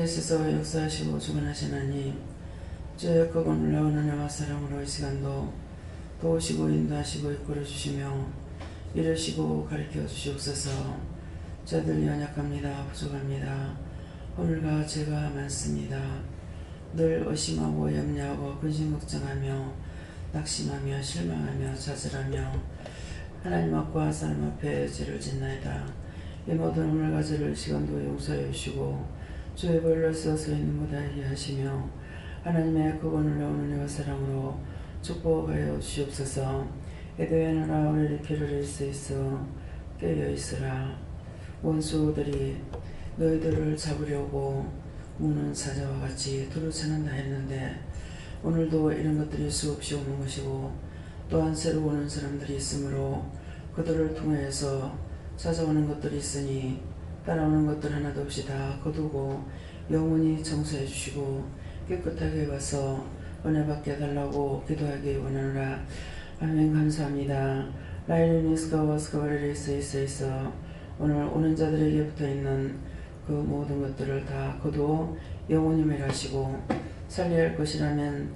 예수서 역사하시고 주관하신 하나님, 주의 그분을 나오는 은혜와 사랑으로 이 시간도 도우시고 인도하시고 이끌어주시며 이르시고 가르쳐 주시옵소서. 저들이 연약합니다. 부족합니다. 오늘과 죄가 많습니다. 늘 의심하고 염려하고 근심 걱정하며 낙심하며 실망하며 좌절하며 하나님 앞과 사람 앞에 죄를 짓나이다. 이 모든 오늘과 죄를 시간도 용서해 주시고 주의 벌로 서 있는 못하게 하시며 하나님의 그분을 나오는 은혜와 사랑으로 축복하여 주시옵소서. 에도의 나라 오늘 일으키려 수 있어 깨어있으라. 원수들이 너희들을 잡으려고 무는 사자와 같이 두루 찾는다 했는데 오늘도 이런 것들이 수없이 오는 것이고 또한 새로 오는 사람들이 있으므로 그들을 통해서 찾아오는 것들이 있으니 따라오는 것들 하나도 없이 다 거두고 영원히 청소해 주시고 깨끗하게 와서 은혜 받게 해달라고 기도하기 원하노라. 아멘. 감사합니다. 라이르니스가 와스카바리를 있어 오늘 오는 자들에게 붙어있는 그 모든 것들을 다 거두어 영원히 멸하시고 살려야 할 것이라면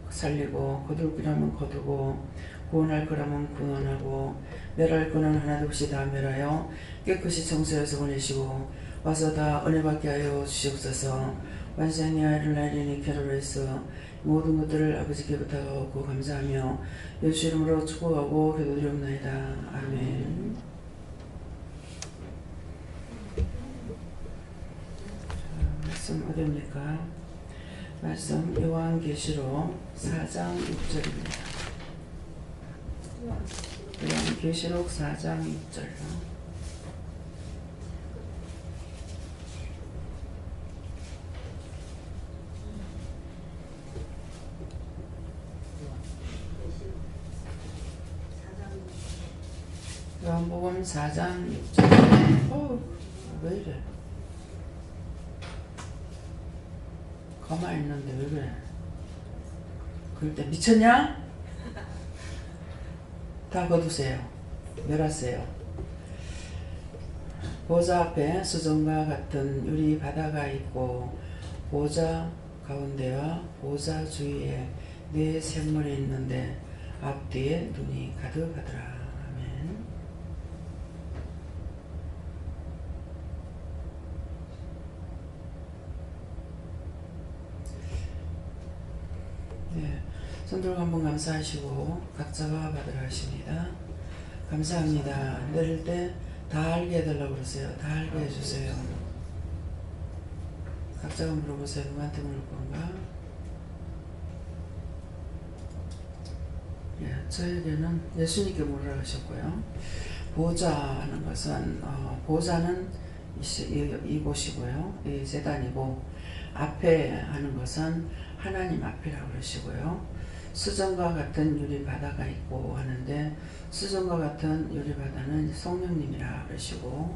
살리고 거둘 거라면 거두고 구원할 거라면 구원하고 멸할 거는 하나도 없이 다 멸하여 깨끗이 청소해서 보내시고 와서 다 은혜 받게 하여 주시옵소서. 완전히 아이를 라이리니 캐롤에서 모든 것들을 아버지께 부탁하고 감사하며 예수 이름으로 축복하고 기도드리옵나이다. 아멘. 말씀 어디입니까? 말씀 요한계시록 4장 6절입니다. 요한계시록 4장 6절. 요한복음 4장 6절. 왜 이래? 가만히 있는데 왜 그래? 그럴 때 미쳤냐? 다 거두세요. 멸하세요. 보좌 앞에 수정과 같은 유리 바다가 있고 보좌 가운데와 보좌 주위에 네 생물이 있는데 앞뒤에 눈이 가득하더라. 아멘. 네. 손들고 한번 감사하시고 각자가 받으라 하십니다. 감사합니다. 내릴 때 다 알게 해달라고 그러세요. 다 알게 해주세요. 각자가 물어보세요. 누구한테 물을 건가? 예, 저에게는 예수님께 물으라 하셨고요. 보좌하는 것은 보좌는 이곳이고요. 이 제단이고 앞에 하는 것은 하나님 앞이라고 그러시고요. 수정과 같은 유리 바다가 있고 하는데 수정과 같은 유리 바다는 성령님이라 그러시고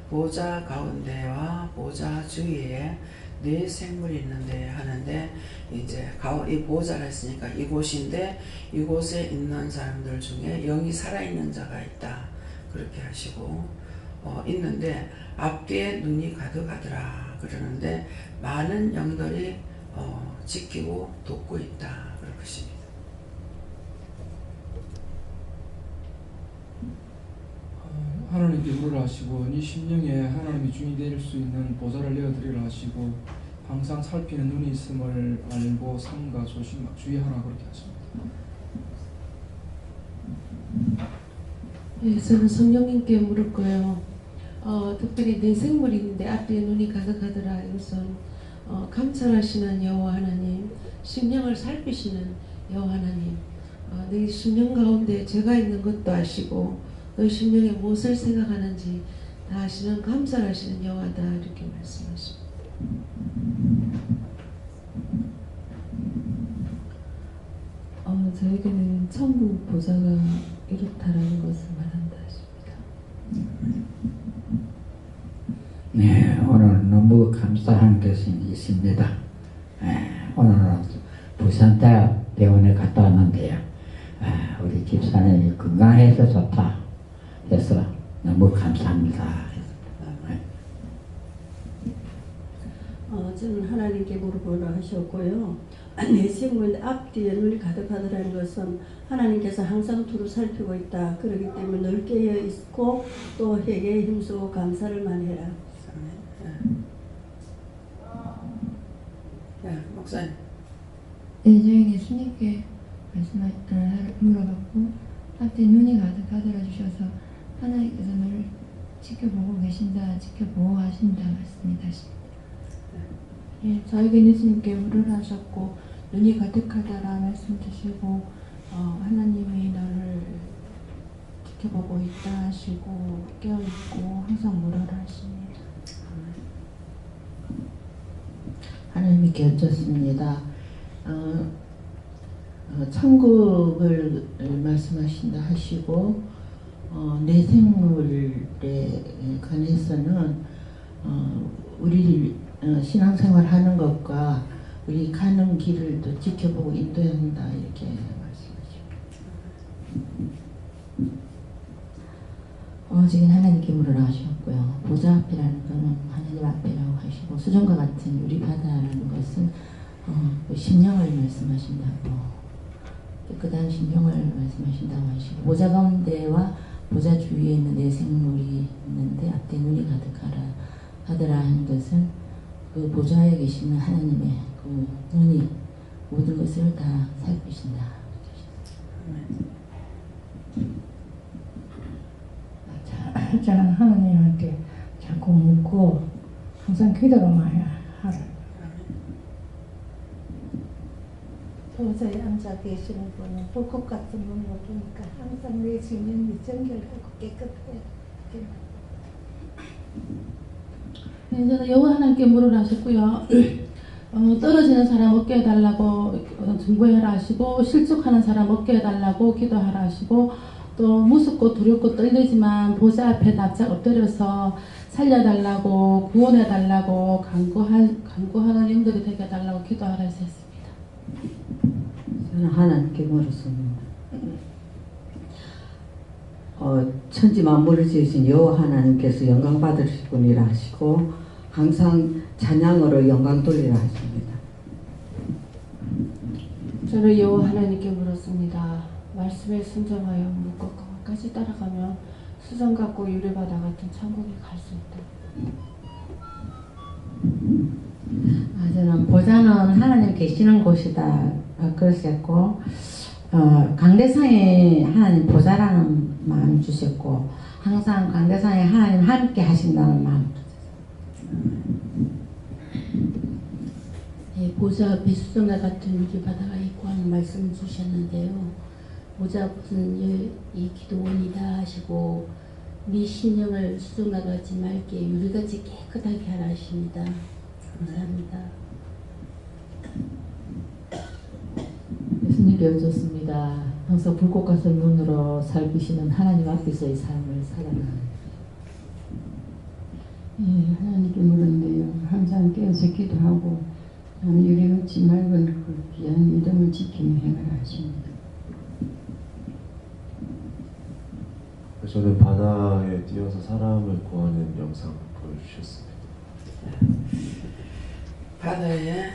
보좌 가운데와 보좌 주위에 네 생물이 있는데 하는데 이제 이 보좌라 했으니까 이곳인데 이곳에 있는 사람들 중에 영이 살아있는 자가 있다 그렇게 하시고 있는데 앞뒤에 눈이 가득하더라 그러는데 많은 영들이 지키고 돕고 있다 그럴 것입니다. 하나님께 물으라 하시고 네 심령에 하나님이 주인이 될 수 있는 보좌를 내어드리라 하시고 항상 살피는 눈이 있음을 알고 삼가 주의하라 그렇게 하십니다. 네, 저는 성령님께 물을 거예요. 특별히 내 생물이 있는데 앞뒤에 눈이 가득하더라. 이것은 감찰하시는 여호와 하나님, 심령을 살피시는 여호와 하나님, 내 심령 가운데 죄가 있는 것도 아시고 너희 심령에 무엇을 생각하는지 다 아시는 감찰하시는 여호와다 이렇게 말씀하십니다. 저에게는 천국 보좌가 이렇다라는 것을 말한다 하십니다. 네, 오늘 너무 감사한 것이 있습니다. 오늘은 부산대학병원에 갔다 왔는데요. 우리 집사님이 건강해서 좋다 해서 너무 감사합니다. 저는 하나님께 물어보라 하셨고요. 내 생물 앞뒤에 눈이 가득하더라는 것은 하나님께서 항상 두루 살피고 있다. 그렇기 때문에 늘 깨어 있고 또 회개에 힘쓰고 감사를 많이 해라. 목사님. 네, 저희 예수님께 물어봤고 앞에 눈이 가득하더라 주셔서 하나님께서 늘 지켜보고 계신다, 지켜보호하신다 말씀이다십니다. 예, 저에게 예수님께 물을 하셨고 눈이 가득하다라 말씀 주시고 하나님이 너를 지켜보고 있다 하시고 깨어있고 항상 물으라 하십니다. 하나님이 겹쳤습니다. 천국을 말씀하신다 하시고 내 생물에 관해서는 우리 신앙생활 하는 것과 우리 가는 길을 또 지켜보고 인도해야 한다 이렇게 말씀하십니다. 지금 하나님께 물으라 하셨고요. 보좌 앞이라는 것은 하나님 앞이라고 하시고 수정과 같은 유리바다라는 것은 심령을 말씀하신다고 깨끗한 심령을 말씀하신다고 하시고 보좌 가운데와 보좌 주위에 있는 내 생물이 있는데 앞에 눈이 가득하더라 하는 것은 그 보좌에 계시는 하나님의 그 눈이 모든 것을 다 살피신다. 저는 하나님한테 자꾸 묻고 항상 기도로만 하라. 보좌에 앉아 계시는 분은 불꽃 같은 눈으로 보니까 항상 내 주님이 정결하고 깨끗해. 네, 저는 여호와 하나님께 물으라 하셨고요. 떨어지는 사람 얻게 해달라고 중보해라 하시고 실족하는 사람 얻게 해달라고 기도하라 하시고 또 무섭고 두렵고 떨리지만 보좌 앞에 납작 엎드려서 살려달라고 구원해달라고 간구하는 영들이 되게 해달라고 기도하라 했습니다. 저는 하나님께 물었습니다. 천지 만물을 지으신 여호와 하나님께서 영광 받으실 분이라 하시고 항상 찬양으로 영광 돌리라 하십니다. 저를 여호와 하나님께 물었습니다. 말씀에 순종하여 묵고 끝까지 따라가면 수정 같고 유리바다 같은 천국에 갈 수 있다. 저는 보좌는 하나님 계시는 곳이다 그러셨고 강대상에 하나님 보좌라는 마음 주셨고 항상 강대상에 하나님 함께 하신다는 마음 네, 보좌 앞에 수정과 같은 유리바다가 있고 하는 말씀을 주셨는데요. 보좌 앞은 이 기도원이다 하시고 네 심령을 수정과 같이 맑게 유리같이 깨끗하게 하라 하십니다. 감사합니다. 예수님께 여쭙습니다. 항상 불꽃 같은 눈으로 살피시는 하나님 앞에서의 삶을 살아가는 하나님께 물었는데요. 항상 깨어서 기도하고 유리같이 맑은 그 귀한 믿음을 지키며 행하라 하십니다. 저는 바다에 뛰어서 사람을 구하는 영상 보여주셨습니다. 바다에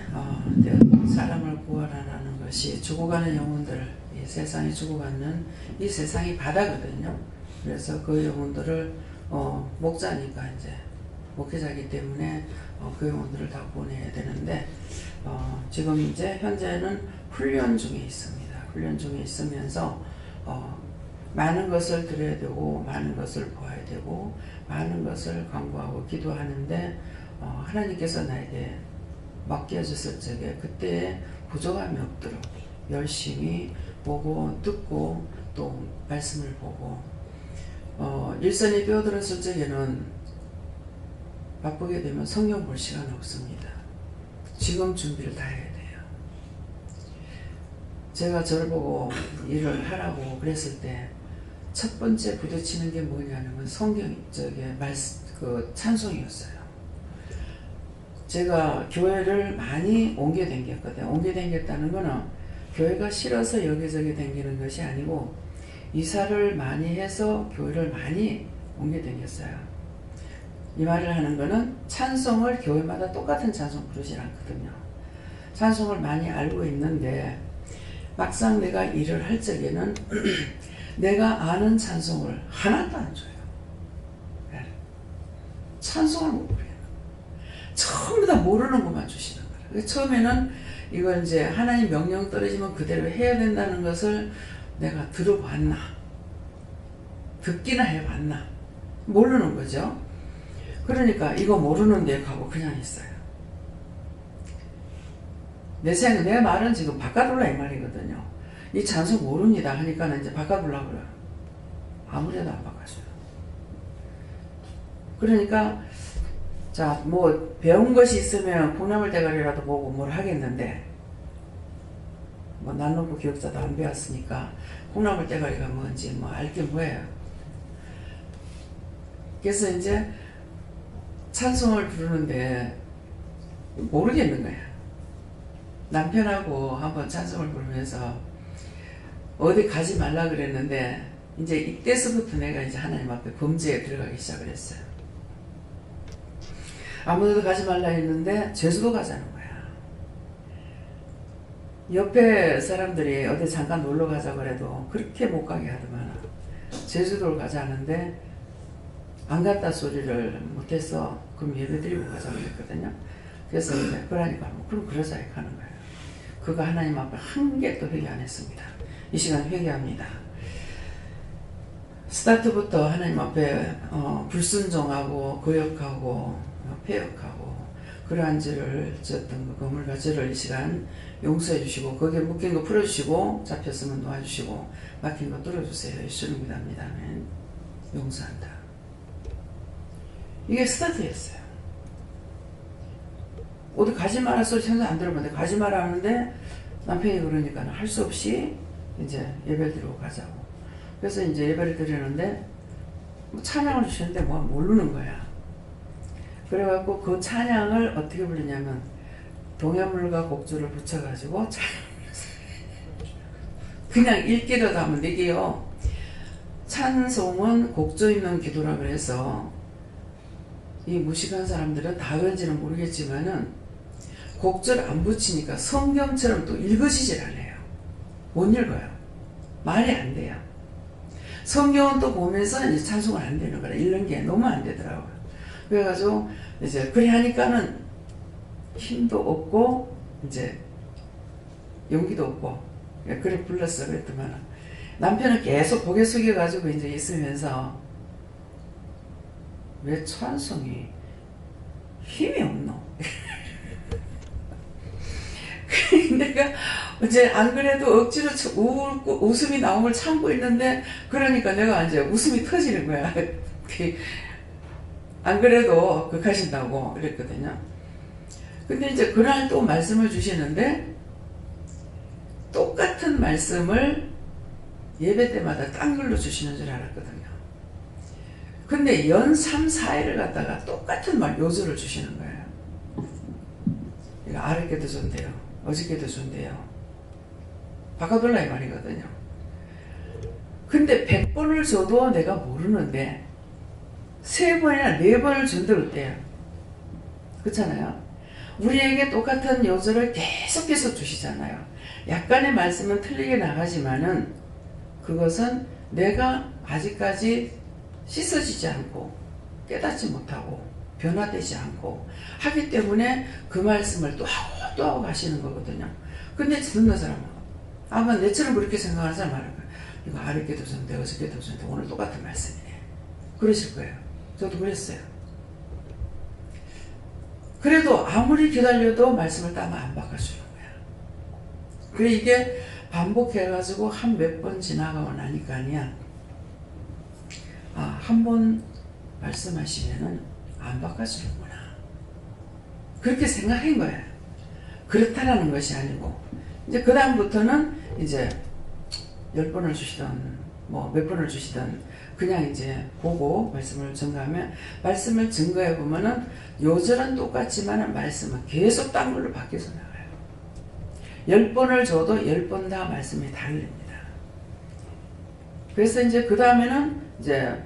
사람을 구하라는 것이 죽어가는 영혼들, 이 세상이 죽어가는 이 세상이 바다거든요. 그래서 그 영혼들을 목자니까 이제 목회자이기 때문에 그 영혼들을 다 보내야 되는데 지금 이제 현재는 훈련 중에 있습니다. 훈련 중에 있으면서 많은 것을 들어야 되고 많은 것을 보아야 되고 많은 것을 간구하고 기도하는데 하나님께서 나에게 맡겨졌을 적에 그때에 부족함이 없도록 열심히 보고 듣고 또 말씀을 보고 일선이 뛰어들었을 적에는 바쁘게 되면 성경 볼 시간 없습니다. 지금 준비를 다 해야 돼요. 제가 저를 보고 일을 하라고 그랬을 때 첫 번째 부딪히는 게 뭐냐면 성경 찬송이었어요. 제가 교회를 많이 옮겨 다녔거든요. 옮겨 다녔다는 거는 교회가 싫어서 여기저기 다니는 것이 아니고 이사를 많이 해서 교회를 많이 옮겨 다녔어요. 이 말을 하는 거는 찬송을 교회마다 똑같은 찬송 부르지 않거든요. 찬송을 많이 알고 있는데 막상 내가 일을 할 적에는 내가 아는 찬송을 하나도 안 줘요. 찬송을 못 부려요. 전부 다 모르는 것만 주시는 거예요. 처음에는 이건 이제 하나님 명령 떨어지면 그대로 해야 된다는 것을 내가 들어봤나, 듣기나 해봤나, 모르는 거죠. 그러니까 이거 모르는데 하고 그냥 있어요. 내 말은 지금 바꿔둘라 이 말이거든요. 이 찬송 모릅니다 하니까 이제 바꿔둘라 그래요. 아무래도 안 바꿔줘요. 그러니까 자, 뭐 배운 것이 있으면 콩나물 대가리라도 보고 뭘 하겠는데 뭐 난 놓고 기억자도 안 배웠으니까 콩나물 대가리가 뭔지 뭐 알게 뭐예요. 그래서 이제 찬송을 부르는데 모르겠는 거야. 남편하고 한번 찬송을 부르면서 어디 가지 말라 그랬는데 이제 이때서부터 내가 이제 하나님 앞에 범죄에 들어가기 시작을 했어요. 아무데도 가지 말라 했는데 제주도 가자는 거야. 옆에 사람들이 어디 잠깐 놀러 가자 그래도 그렇게 못 가게 하더만 제주도를 가자는데 안 갔다 소리를 못해서 그럼 예배 드리고 가자고 했거든요. 그래서 이제 그러니까 뭐 그럼 그러자 이렇게 하는 거예요. 그거 하나님 앞에 한 개도 회개 안 했습니다. 이 시간 회개합니다. 스타트부터 하나님 앞에 불순종하고 거역하고 폐역하고 그러한 죄를 지었던 그 거물과 죄를 이 시간 용서해 주시고 거기에 묶인 거 풀어주시고 잡혔으면 놓아주시고 막힌 거 뚫어주세요. 예수를 믿습니다. 아멘. 용서한다. 이게 스타트였어요. 어디 가지 마라 소리 전혀 안 들어봤는데 가지 마라 하는데 남편이 그러니까 할 수 없이 이제 예배를 드리고 가자고. 그래서 이제 예배를 드리는데 뭐 찬양을 주시는데 뭐 모르는 거야. 그래갖고 그 찬양을 어떻게 부르냐면 동해물과 곡조를 붙여가지고 그냥 읽기라도 하면 이게요. 찬송은 곡조 있는 기도라 그래서 이 무식한 사람들은 다 그런지는 모르겠지만은 곡조를 안 붙이니까 성경처럼 또 읽어지질 않아요. 못 읽어요. 말이 안 돼요. 성경은 또 보면서 이제 찬송을 안 되는 거라 읽는 게 너무 안 되더라고요. 그래가지고 이제 그래 하니까는 힘도 없고 이제 용기도 없고 그래 불렀어 그랬더만 남편은 계속 고개 숙여가지고 이제 있으면서 왜 찬송이 힘이 없노? 내가 이제 안 그래도 억지로 웃음이 나온 걸 참고 있는데 그러니까 내가 이제 웃음이 터지는 거야. 안 그래도 극하신다고 그랬거든요. 근데 이제 그날 또 말씀을 주시는데 똑같은 말씀을 예배 때마다 딴 걸로 주시는 줄 알았거든요. 근데 연 3, 4일을 갖다가 똑같은 말 요절을 주시는 거예요. 이거 아랫게도 좋대요. 어저께도 좋대요. 바꿔둘라 이 말이거든요. 근데 100번을 줘도 내가 모르는데 3번이나 4번을 준다고 때요. 그렇잖아요. 우리에게 똑같은 요절을 계속해서 주시잖아요. 약간의 말씀은 틀리게 나가지만은 그것은 내가 아직까지 씻어지지 않고 깨닫지 못하고 변화되지 않고 하기 때문에 그 말씀을 또 하고 또 하고 가시는 거거든요. 근데 듣는 사람은 아마 내처럼 그렇게 생각하는 사람 많을 거예요. 이거 아랫게도 좋은데 어저께도 좋은데 오늘 똑같은 말씀이네. 그러실 거예요. 저도 그랬어요. 그래도 아무리 기다려도 말씀을 따면 안 바꿔주는 거야. 그래 이게 반복해가지고 한 몇 번 지나가고 나니까 아니야. 한 번 말씀하시면은 안 바꿔주는구나. 그렇게 생각한 거야. 그렇다라는 것이 아니고 이제 그 다음부터는 이제 10번을 주시던 뭐 몇 번을 주시던 그냥 이제 보고 말씀을 증거하면 말씀을 증거해 보면은 요절은 똑같지만 말씀은 계속 딴 걸로 바뀌어서 나가요. 10번을 줘도 10번 다 말씀이 다릅니다. 그래서 이제 그 다음에는 이제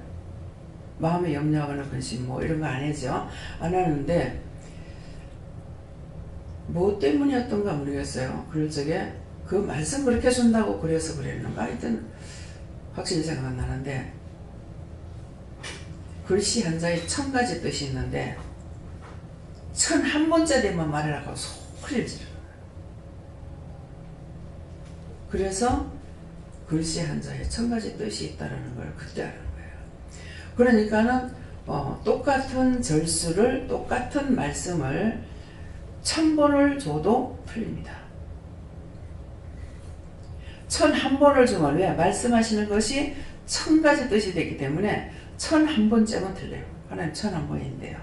마음에 염려하거나 근심 뭐 이런 거 안 하죠. 안 하는데 뭐 때문이었던가 모르겠어요. 그럴 적에 그 말씀 그렇게 준다고 그래서 그랬는가 하여튼 확실히 생각 안 나는데 글씨 한자에 1000가지 뜻이 있는데 1001번째 되면 말하라고 소리를 지르는 거예요. 그래서 글씨 한자에 1000가지 뜻이 있다는 걸 그때 아는 거예요. 그러니까는 똑같은 절수를 똑같은 말씀을 1000번을 줘도 틀립니다. 1001번을 주면 왜? 말씀하시는 것이 1000가지 뜻이 되기 때문에 1001번째면 틀려요. 하나님 1001번인데요.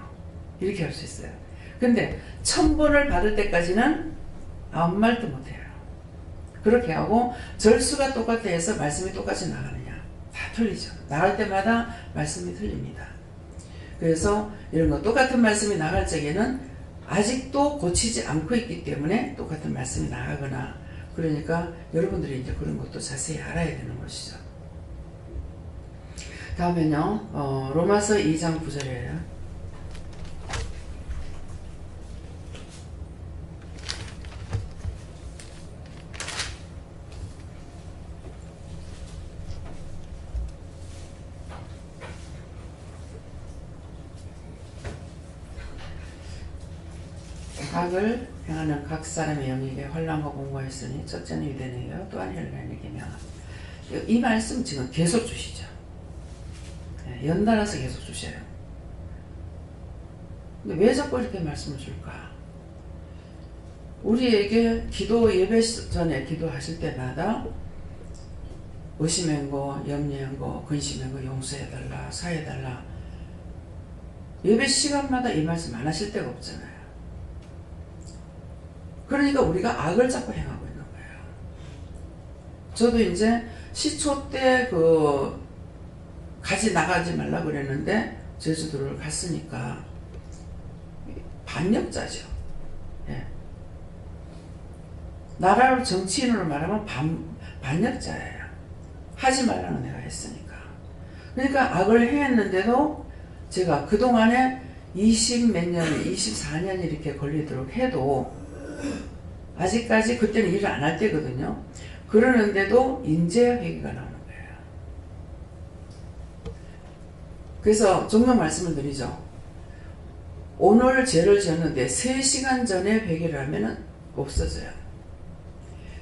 이렇게 할 수 있어요. 근데 1000번을 받을 때까지는 아무 말도 못해요. 그렇게 하고 절수가 똑같아 해서 말씀이 똑같이 나가느냐? 다 틀리죠. 나갈 때마다 말씀이 틀립니다. 그래서 이런 거 똑같은 말씀이 나갈 적에는 아직도 고치지 않고 있기 때문에 똑같은 말씀이 나가거나 그러니까 여러분들이 이제 그런 것도 자세히 알아야 되는 것이죠. 다음에는요. 로마서 2장 9절이에요. 악을 행하는 각 사람의 영에게 환난과 공고가 있으니 첫째는 유대인에게 또한 헬라인에게 명함. 이 말씀 지금 계속 주시죠. 연달아서 계속 주셔요. 근데 왜 자꾸 이렇게 말씀을 줄까? 우리에게 기도 예배 전에 기도하실 때마다 의심한 거, 염려한 거, 근심한 거 용서해달라, 사해달라. 예배 시간마다 이 말씀 안 하실 때가 없잖아요. 그러니까 우리가 악을 자꾸 행하고 있는 거예요. 저도 이제 시초 때 같이 나가지 말라고 그랬는데 제주도를 갔으니까 반역자죠. 예. 나라로 정치인으로 말하면 반역자예요. 하지 말라는 내가 했으니까. 그러니까 악을 행했는데도 제가 그동안에 20몇 년, 24년 이렇게 걸리도록 해도 아직까지 그때는 일을 안 할 때거든요. 그러는데도 인제 회개가 나오는 거예요. 그래서 종종 말씀을 드리죠. 오늘 죄를 지었는데 3시간 전에 회개를 하면 없어져요.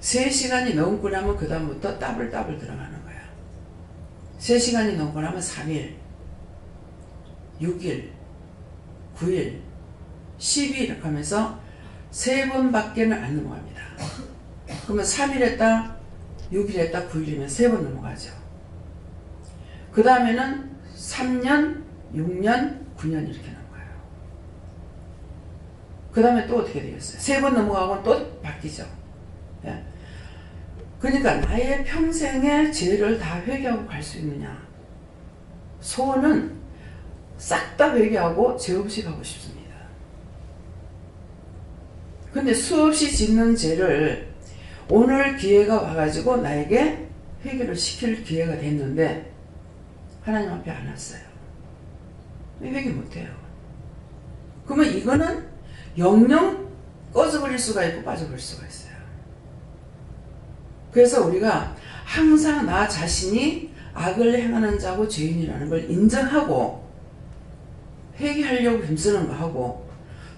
3시간이 넘고 나면 그 다음부터 따블따블 들어가는 거예요. 3시간이 넘고 나면 3일, 6일, 9일, 10일 이렇게 하면서 3번밖에는 안 넘어갑니다. 그러면 3일 했다, 6일 했다, 9일이면 3번 넘어가죠. 그 다음에는 3년, 6년, 9년 이렇게 넘어가요. 그 다음에 또 어떻게 되겠어요? 3번 넘어가고 또 바뀌죠. 예. 그러니까 나의 평생의 죄를 다 회개하고 갈 수 있느냐? 소원은 싹 다 회개하고 죄 없이 가고 싶습니다. 근데 수없이 짓는 죄를 오늘 기회가 와가지고 나에게 회개를 시킬 기회가 됐는데 하나님 앞에 안 왔어요. 왜 회개 못해요? 그러면 이거는 영영 꺼져버릴 수가 있고 빠져버릴 수가 있어요. 그래서 우리가 항상 나 자신이 악을 행하는 자고 죄인이라는 걸 인정하고 회개하려고 힘쓰는 거 하고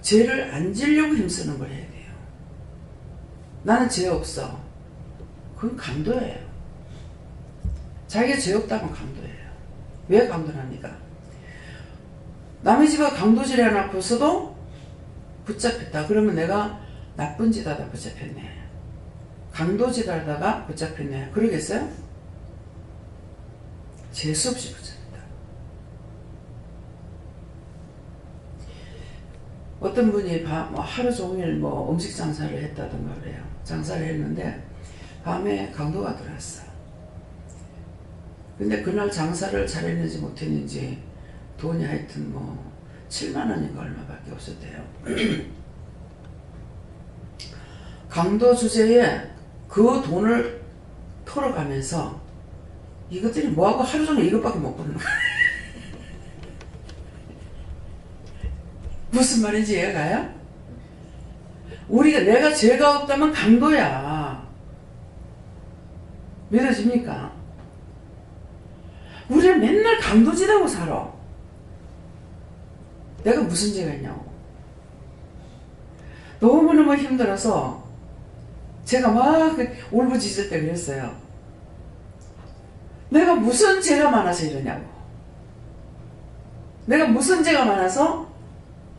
죄를 안 지려고 힘쓰는 걸 해야 돼요. 나는 죄 없어. 그건 강도예요. 자기가 죄 없다면 강도예요. 왜 강도랍니까? 남의 집에 강도질해 놔서도 붙잡혔다. 그러면 내가 나쁜 짓 하다 붙잡혔네. 강도질 하다가 붙잡혔네. 그러겠어요? 재수 없이 붙잡혔다. 어떤 분이 하루 종일 음식 장사를 했다던가 그래요. 장사를 했는데 밤에 강도가 들어왔어. 근데 그날 장사를 잘했는지 못했는지 돈이 하여튼 7만 원인가 얼마밖에 없었대요. 강도 주제에 그 돈을 털어가면서 이것들이 뭐하고 하루 종일 이것밖에 못 버는 거야. 무슨 말인지 이해가 가요? 내가 죄가 없다면 강도야. 믿어집니까? 우리는 맨날 강도짓하고 살아. 내가 무슨 죄가 있냐고. 너무너무 힘들어서 제가 막 울부짖을 때 그랬어요. 내가 무슨 죄가 많아서 이러냐고. 내가 무슨 죄가 많아서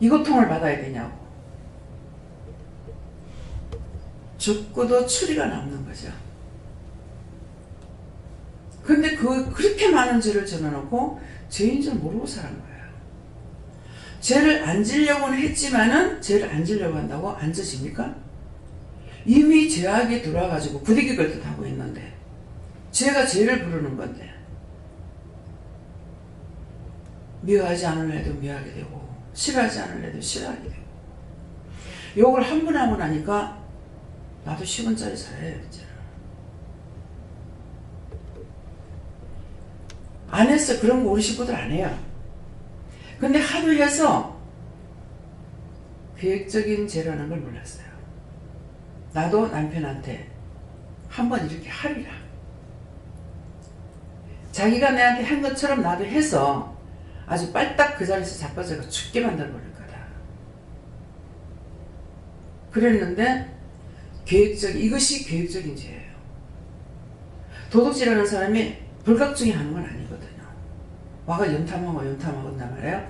이 고통을 받아야 되냐고. 죽고도 추리가 남는 거죠. 근데 그렇게 많은 죄를 져놓고 죄인 줄 모르고 사는 거예요. 죄를 안 지려고는 했지만은 죄를 안 지려고 한다고 안 져집니까? 이미 죄악이 들어와가지고 부대기 듯 하고 있는데 죄가 죄를 부르는 건데 미워하지 않을 애도 미워하게 되고 싫어하지 않을 애도 싫어하게 되고 욕을 한 번 하고 나니까 나도 10원짜리 살아야 되잖아. 안 했어. 그런 거 우리 식구들 안 해요. 근데 하도 해서 계획적인 죄라는 걸 몰랐어요. 나도 남편한테 한번 이렇게 하리라. 자기가 내한테 한 것처럼 나도 해서 아주 빨딱 그 자리에서 자빠져서 죽게 만들어 버릴 거다. 그랬는데 이것이 계획적인 죄예요. 도둑질하는 사람이 불각중에 하는 건 아니거든요. 와가 염탐하고 한단 말이에요.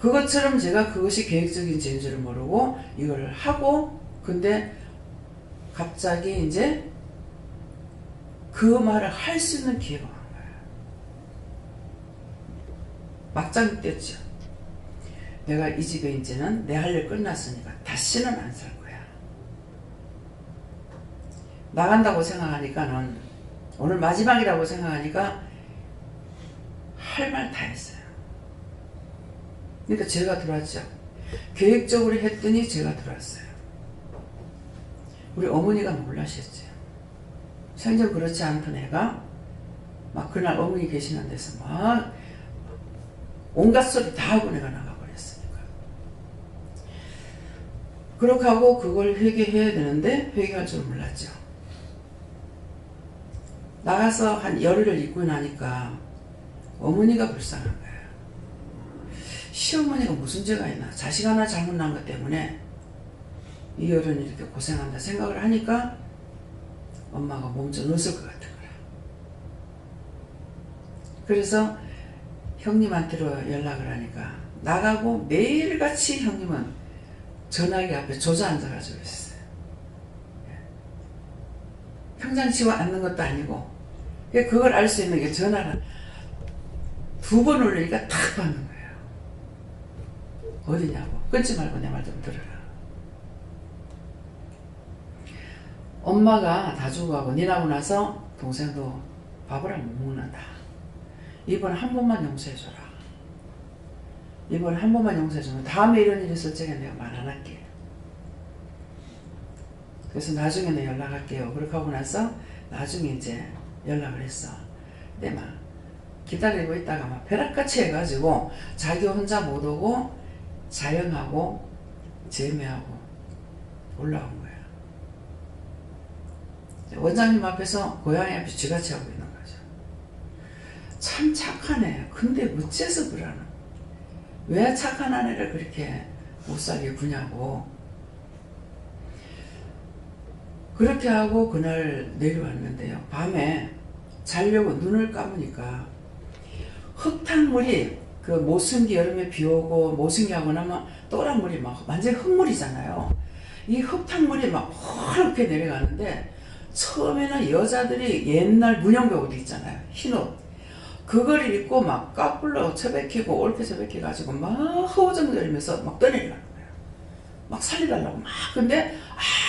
그것처럼 제가 그것이 계획적인 죄인 줄을 모르고 이걸 하고 근데 갑자기 이제 그 말을 할 수 있는 기회가 온 거예요. 막장 뛰었죠. 내가 이 집에 이제는 내 할 일 끝났으니까 다시는 안 살 거야. 나간다고 생각하니까는 오늘 마지막이라고 생각하니까 할 말 다 했어요. 그러니까 죄가 들어왔죠. 계획적으로 했더니 죄가 들어왔어요. 우리 어머니가 놀라셨죠. 생전 그렇지 않던 애가 막 그날 어머니 계시는 데서 막 온갖 소리 다 하고 내가 나가버렸으니까. 그렇게 하고 그걸 회개해야 되는데 회개할 줄 몰랐죠. 나가서 한 열흘을 있고 나니까 어머니가 불쌍한 거예요. 시어머니가 무슨 죄가 있나. 자식 하나 잘못 난 것 때문에 이 어른이 이렇게 고생한다 생각을 하니까 엄마가 몸 좀 넣었을 것 같은 거야. 그래서 형님한테로 연락을 하니까 나가고 매일같이 형님은 전화기 앞에 조져앉아가지고 있었어요. 평상시와 앉는 것도 아니고 그걸 알 수 있는 게 전화를 2번 올리니까 탁 받는 거예요. 어디냐고. 끊지 말고 내 말 좀 들어라. 엄마가 다 죽어가고 니나고 나서 동생도 밥을 안 먹는다. 이번에 한 번만 용서해줘라. 이번에 한 번만 용서해주면 다음에 이런 일이 있을 적에 내가 말 안 할게. 그래서 나중에는 연락할게요. 그렇게 하고 나서 나중에 이제 연락을 했어. 근데 막 기다리고 있다가 막 벼락같이 해가지고 자기 혼자 못 오고 자영하고 재매하고 올라온 거야. 원장님 앞에서 고양이 앞에 쥐같이 하고 있는 거죠. 참 착한 애. 근데 어째서 그러나? 왜 착한 아내를 그렇게 못살게 구냐고. 그렇게 하고 그날 내려왔는데요. 밤에 자려고 눈을 감으니까 흙탕물이 그 모승기 여름에 비 오고 모승기 하고 나면 또란 물이 막 완전히 흙물이잖아요. 이 흙탕물이 막 허렇게 내려가는데 처음에는 여자들이 옛날 문영배 옷 있잖아요. 흰옷. 그걸 입고 막 까불러 처박히고 올게 처박혀 가지고 막 허우적거리면서 막 떠내려가는 거예요. 막 살려달라고 막. 근데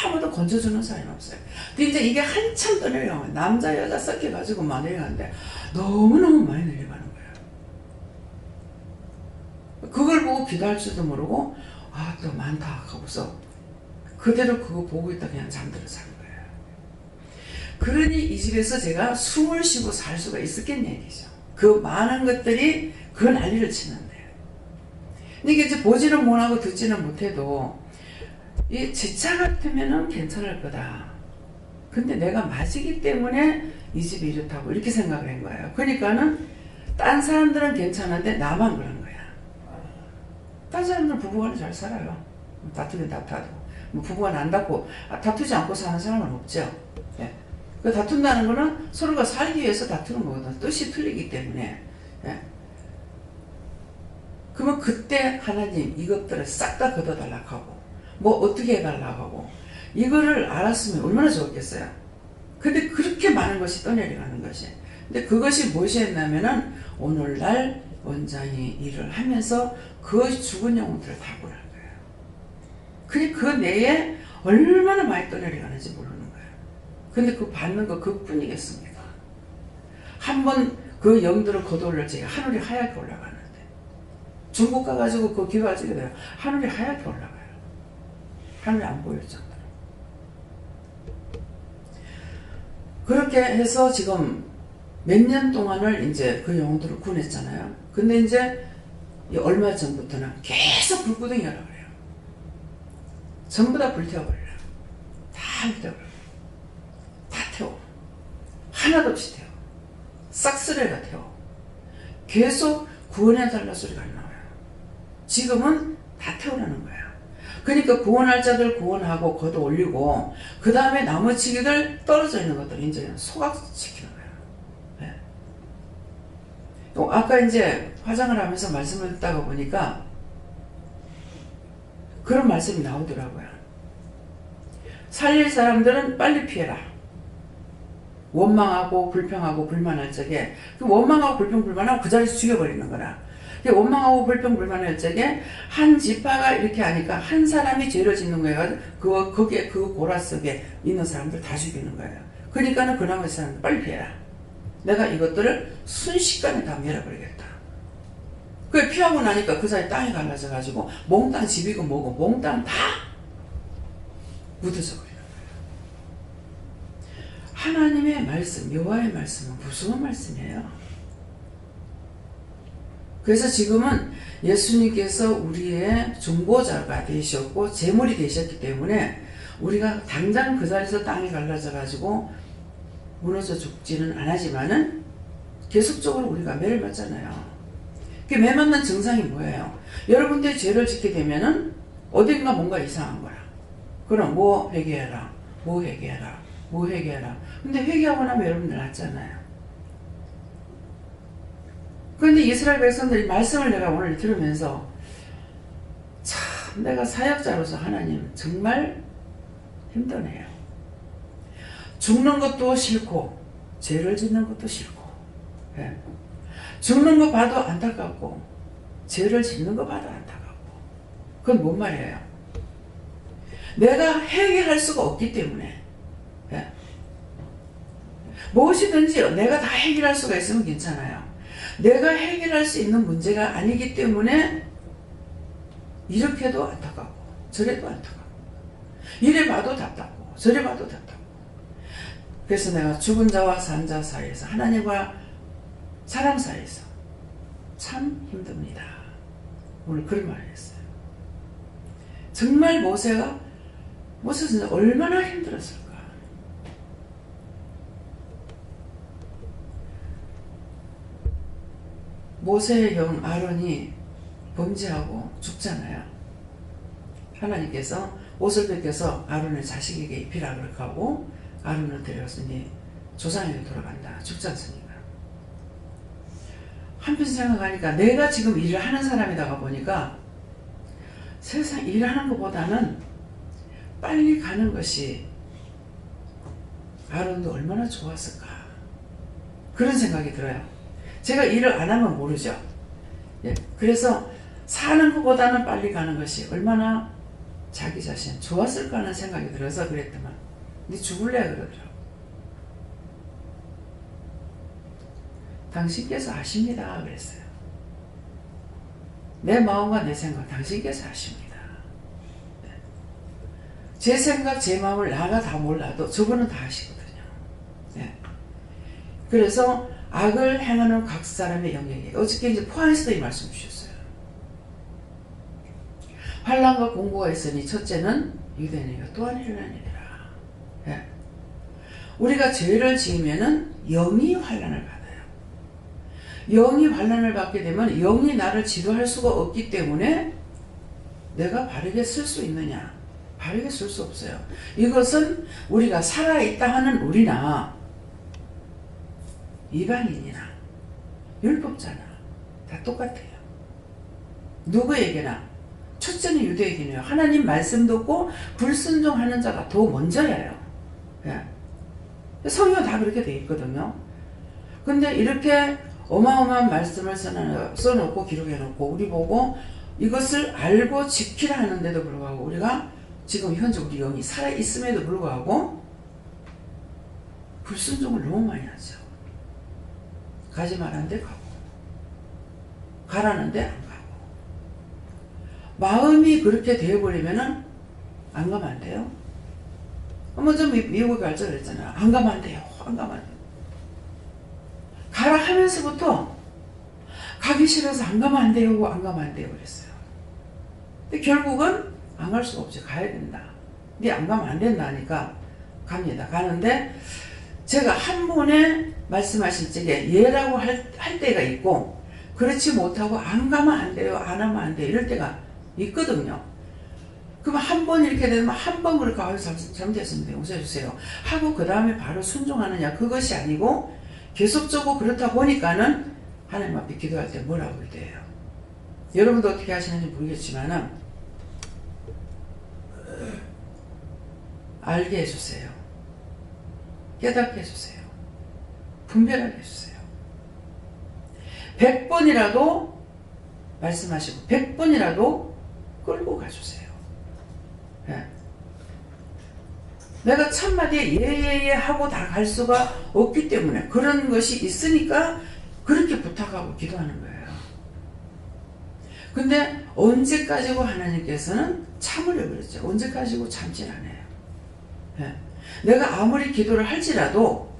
아무도 건져주는 사람이 없어요. 근데 이제 이게 한참 떠내려가면 남자 여자 섞여가지고 막 내려가는데 너무너무 많이 내려가는 거예요. 그걸 보고 기도할 줄도 모르고 또 많다 하고서 그대로 그거 보고 있다 그냥 잠들어 산 거예요. 그러니 이 집에서 제가 숨을 쉬고 살 수가 있었겠냐 얘기죠. 그 많은 것들이 그 난리를 치는데 이게 이제 보지는 못하고 듣지는 못해도 이 제 차 같으면은 괜찮을 거다. 근데 내가 맞이기 때문에 이 집이 이렇다고 이렇게 생각을 한 거예요. 그러니까는 딴 사람들은 괜찮은데 나만 그런 거야. 딴 사람들은 부부간에 잘 살아요. 다투긴 다투도. 뭐 부부간 안 다투지 않고 사는 사람은 없죠. 예. 그 다툰다는 거는 서로가 살기 위해서 다투는 거거든. 뜻이 틀리기 때문에. 예. 그러면 그때 하나님 이것들을 싹 다 걷어달라고 하고 뭐 어떻게 해달라고 하고 이거를 알았으면 얼마나 좋았겠어요. 근데 그렇게 많은 것이 떠내려가는 것이. 근데 그것이 무엇이었냐면은 오늘날 원장이 일을 하면서 그 죽은 영혼들을 다 보는 거예요. 그게 그 내에 얼마나 많이 떠내려가는지 모르는 거예요. 근데 그 받는 거 그뿐이겠습니까? 한번 그 영들을 걷어올릴 적에 하늘이 하얗게 올라가는데 중국 가가지고 그 기도하시게 돼요. 하늘이 하얗게 올라가요. 하늘이 안 보일 정도로. 그렇게 해서 지금 몇 년 동안을 이제 그 영혼들을 구원했잖아요. 근데 이제 얼마 전부터는 계속 불구덩이 하라고 그래요. 전부 다 불태워버려요. 다 불태워버려요. 다 태워. 하나도 없이 태워. 싹쓸이가 태워. 계속 구원해달라는 소리가 안 나와요. 지금은 다 태우라는 거예요. 그러니까 구원할 자들 구원하고 걷어 올리고 그 다음에 나머지들 떨어져 있는 것들 이제 소각시키는 거예요. 네. 아까 이제 화장을 하면서 말씀을 듣다가 보니까 그런 말씀이 나오더라고요. 살릴 사람들은 빨리 피해라. 원망하고 불평하고 불만할 적에 그 원망하고 불평 불만하고 그 자리에서 죽여버리는 거라. 원망하고 불평 불만할 적에 한 지파가 이렇게 하니까 한 사람이 죄를 짓는 거예요. 거기에 그 고라 속에 있는 사람들 다 죽이는 거예요. 그러니까는 그 나머지 사람들 빨리 피해라. 내가 이것들을 순식간에 다 밀어버리겠다. 그 피하고 나니까 그 사이 땅이 갈라져 가지고 몽땅 집이고 뭐고 몽땅 다 묻어져 버리는 거예요. 하나님의 말씀, 여호와의 말씀은 무서운 말씀이에요. 그래서 지금은 예수님께서 우리의 중보자가 되셨고 제물이 되셨기 때문에 우리가 당장 그 자리에서 땅이 갈라져 가지고 무너져 죽지는 않았지만은 계속적으로 우리가 매를 맞잖아요. 그 매 맞는 증상이 뭐예요? 여러분들이 죄를 짓게 되면은 어딘가 뭔가 이상한 거야. 그럼 뭐 회개해라, 뭐 회개해라, 뭐 회개해라. 근데 회개하고 나면 여러분들 낫잖아요. 그런데 이스라엘 백성들이 말씀을 내가 오늘 들으면서 참 내가 사역자로서 하나님 정말 힘드네요. 죽는 것도 싫고 죄를 짓는 것도 싫고 예. 죽는 거 봐도 안타깝고 죄를 짓는 거 봐도 안타깝고 그건 뭔 말이에요? 내가 해결할 수가 없기 때문에 예. 무엇이든지 내가 다 해결할 수가 있으면 괜찮아요. 내가 해결할 수 있는 문제가 아니기 때문에 이렇게도 안타깝고 저래도 안타깝고 이래 봐도 답답고 저래 봐도 답답고 그래서 내가 죽은 자와 산 자 사이에서 하나님과 사람 사이에서 참 힘듭니다. 오늘 그런 말을 했어요. 정말 모세가 진짜 얼마나 힘들었을까. 모세의 형 아론이 범죄하고 죽잖아요. 하나님께서 옷을 벗겨서 아론의 자식에게 입히라 그렇게 하고 아론을 데려가서 이제 조상에게 돌아간다. 죽지 않습니까? 한편 생각하니까 내가 지금 일을 하는 사람이다가 보니까 세상 일하는 것보다는 빨리 가는 것이 아론도 얼마나 좋았을까 그런 생각이 들어요. 제가 일을 안 하면 모르죠. 예, 그래서 사는 것보다는 빨리 가는 것이 얼마나 자기 자신 좋았을까 하는 생각이 들어서 그랬더만 네 죽을래 그러더라고. 당신께서 아십니다 그랬어요. 내 마음과 내 생각 당신께서 아십니다. 네. 제 생각 제 마음을 나가 다 몰라도 저분은 다 아시거든요. 네. 그래서 악을 행하는 각 사람의 영역에 어저께 이제 포항에서도 이 말씀 주셨어요. 환난과 공고가 있으니 첫째는 유대인이요 또한 헬라인이라. 예. 우리가 죄를 지으면은 영이 환난을 받아요. 영이 환난을 받게 되면 영이 나를 지도할 수가 없기 때문에 내가 바르게 쓸 수 있느냐? 바르게 쓸 수 없어요. 이것은 우리가 살아있다 하는 우리나 이방인이나 율법자나 다 똑같아요. 누구에게나 첫째는 유대인이에요. 하나님 말씀 듣고 불순종하는 자가 더 먼저예요. 예. 성경 다 그렇게 돼 있거든요. 근데 이렇게 어마어마한 말씀을 써놓고 기록해놓고 우리 보고 이것을 알고 지키라 하는데도 불구하고 우리가 지금 현재 우리 영이 살아있음에도 불구하고 불순종을 너무 많이 하죠. 가지 말라는데 가고 가라는데 안 가고 마음이 그렇게 되어버리면은 안 가면 안 돼요. 먼저 미국에 갈 줄 그랬잖아요. 안 가면 안 돼요. 안 가면 안 돼요. 가라 하면서부터 가기 싫어서 안 가면 안 돼요. 안 가면 안 돼요. 그랬어요. 근데 결국은 안 갈 수가 없지. 가야 된다. 근데 안 가면 안 된다 하니까 갑니다. 가는데 제가 한 번에 말씀하실 적에 예라고 할 때가 있고 그렇지 못하고 안 가면 안 돼요. 안 하면 안 돼요. 이럴 때가 있거든요. 그럼 한 번 이렇게 되면 한 번 그렇게 잘못했습니다. 용서해주세요. 하고 그 다음에 바로 순종하느냐 그것이 아니고 계속적으로 그렇다 보니까는 하나님 앞에 기도할 때 뭐라고 그래요. 여러분도 어떻게 하시는지 모르겠지만은 알게 해주세요. 깨닫게 해주세요. 분별하게 해주세요. 100번이라도 말씀하시고 100번이라도 끌고 가주세요. 예. 내가 첫마디에 예예예 하고 다 갈 수가 없기 때문에 그런 것이 있으니까 그렇게 부탁하고 기도하는 거예요. 근데 언제까지고 하나님께서는 참으려고 그랬죠. 언제까지고 참질 않아요. 예. 내가 아무리 기도를 할지라도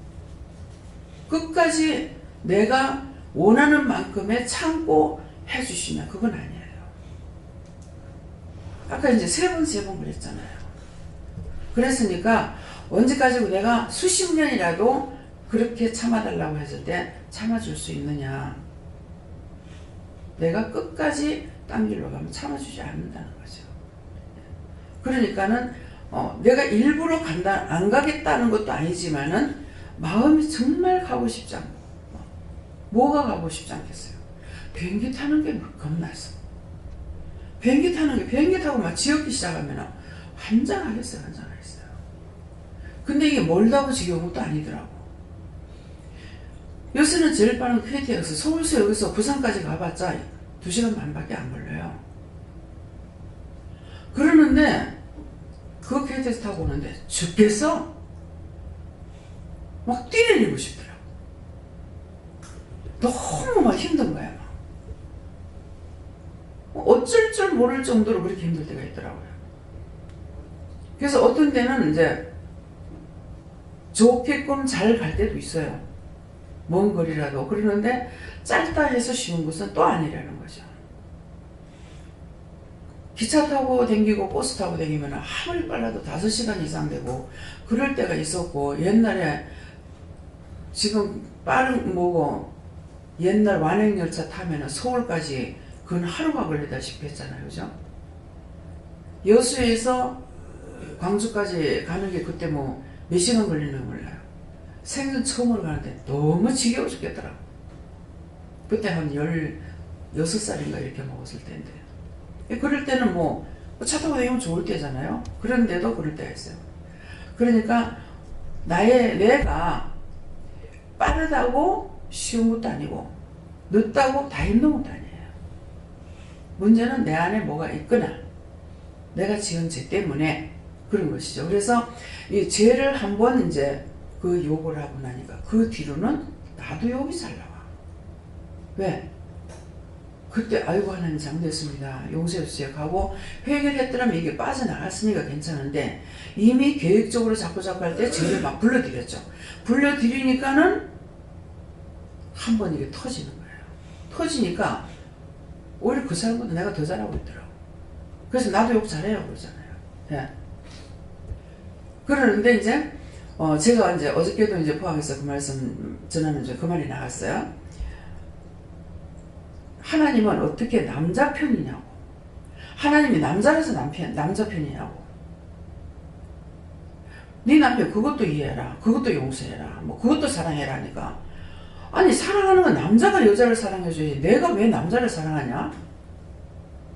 끝까지 내가 원하는 만큼의 참고 해주시면 그건 아니에요. 아까 이제 세 번 그랬잖아요. 그랬으니까 언제까지고 내가 수십 년이라도 그렇게 참아달라고 했을 때 참아줄 수 있느냐. 내가 끝까지 딴 길로 가면 참아주지 않는다는 거죠. 그러니까는 내가 일부러 안 가겠다는 것도 아니지만은 마음이 정말 가고 싶지 않고 뭐가 가고 싶지 않겠어요. 비행기 타는 게 겁나서 비행기 타고 막 지옥기 시작하면 환장하겠어요. 근데 이게 멀다고 지겨운 것도 아니더라고. 요새는 제일 빠른 KTX 서울서 여기서 부산까지 가봤자 2시간 반밖에 안 걸려요. 그러는데 그 KTX 타고 오는데 죽겠어? 막 뛰내리고 싶더라고. 너무 막 힘든 거야. 어쩔 줄 모를 정도로 그렇게 힘들 때가 있더라고요. 그래서 어떤 때는 이제 좋게끔 잘 갈 때도 있어요. 먼 거리라도. 그러는데 짧다 해서 쉬운 것은 또 아니라는 거죠. 기차 타고 댕기고 버스 타고 댕기면 아무리 빨라도 5시간 이상 되고 그럴 때가 있었고 옛날에 지금 빠른 뭐고 옛날 완행열차 타면 서울까지 그건 하루가 걸리다시피 했잖아요. 그죠? 여수에서 광주까지 가는 게 그때 뭐 몇 시간 걸리는 몰라요. 생전 처음으로 가는데 너무 지겨워 죽겠더라고. 그때 한 16살인가 이렇게 먹었을 때인데. 그럴 때는 뭐 차 타고 다니면 좋을 때잖아요. 그런데도 그럴 때가 있어요. 그러니까 내가 빠르다고 쉬운 것도 아니고 늦다고 다 힘든 것도 아니에요. 문제는 내 안에 뭐가 있거나 내가 지은 죄 때문에 그런 것이죠. 그래서 이 죄를 한번 이제 그 욕을 하고 나니까 그 뒤로는 나도 욕이 잘 나와. 왜? 그때 아이고 하나님 잘못했습니다. 용서해주세요 하고 회개를 했더라면 이게 빠져나갔으니까 괜찮은데 이미 계획적으로 자꾸 할 때 죄를 막 불러들였죠. 불러들이니까는 한 번 이게 터지는 거예요. 터지니까 오히려 그 사람보다 내가 더 잘하고 있더라고. 그래서 나도 욕 잘해요 그러잖아요. 예. 그러는데 이제 제가 이제 어저께도 이제 포항에서 그 말씀 전하는 중에 그 말이 나왔어요. 하나님은 어떻게 남자 편이냐고. 하나님이 남자라서 남자 편이냐고. 네 남편 그것도 이해해라. 그것도 용서해라. 뭐 그것도 사랑해라 하니까. 아니 사랑하는 건 남자가 여자를 사랑해줘야지 내가 왜 남자를 사랑하냐?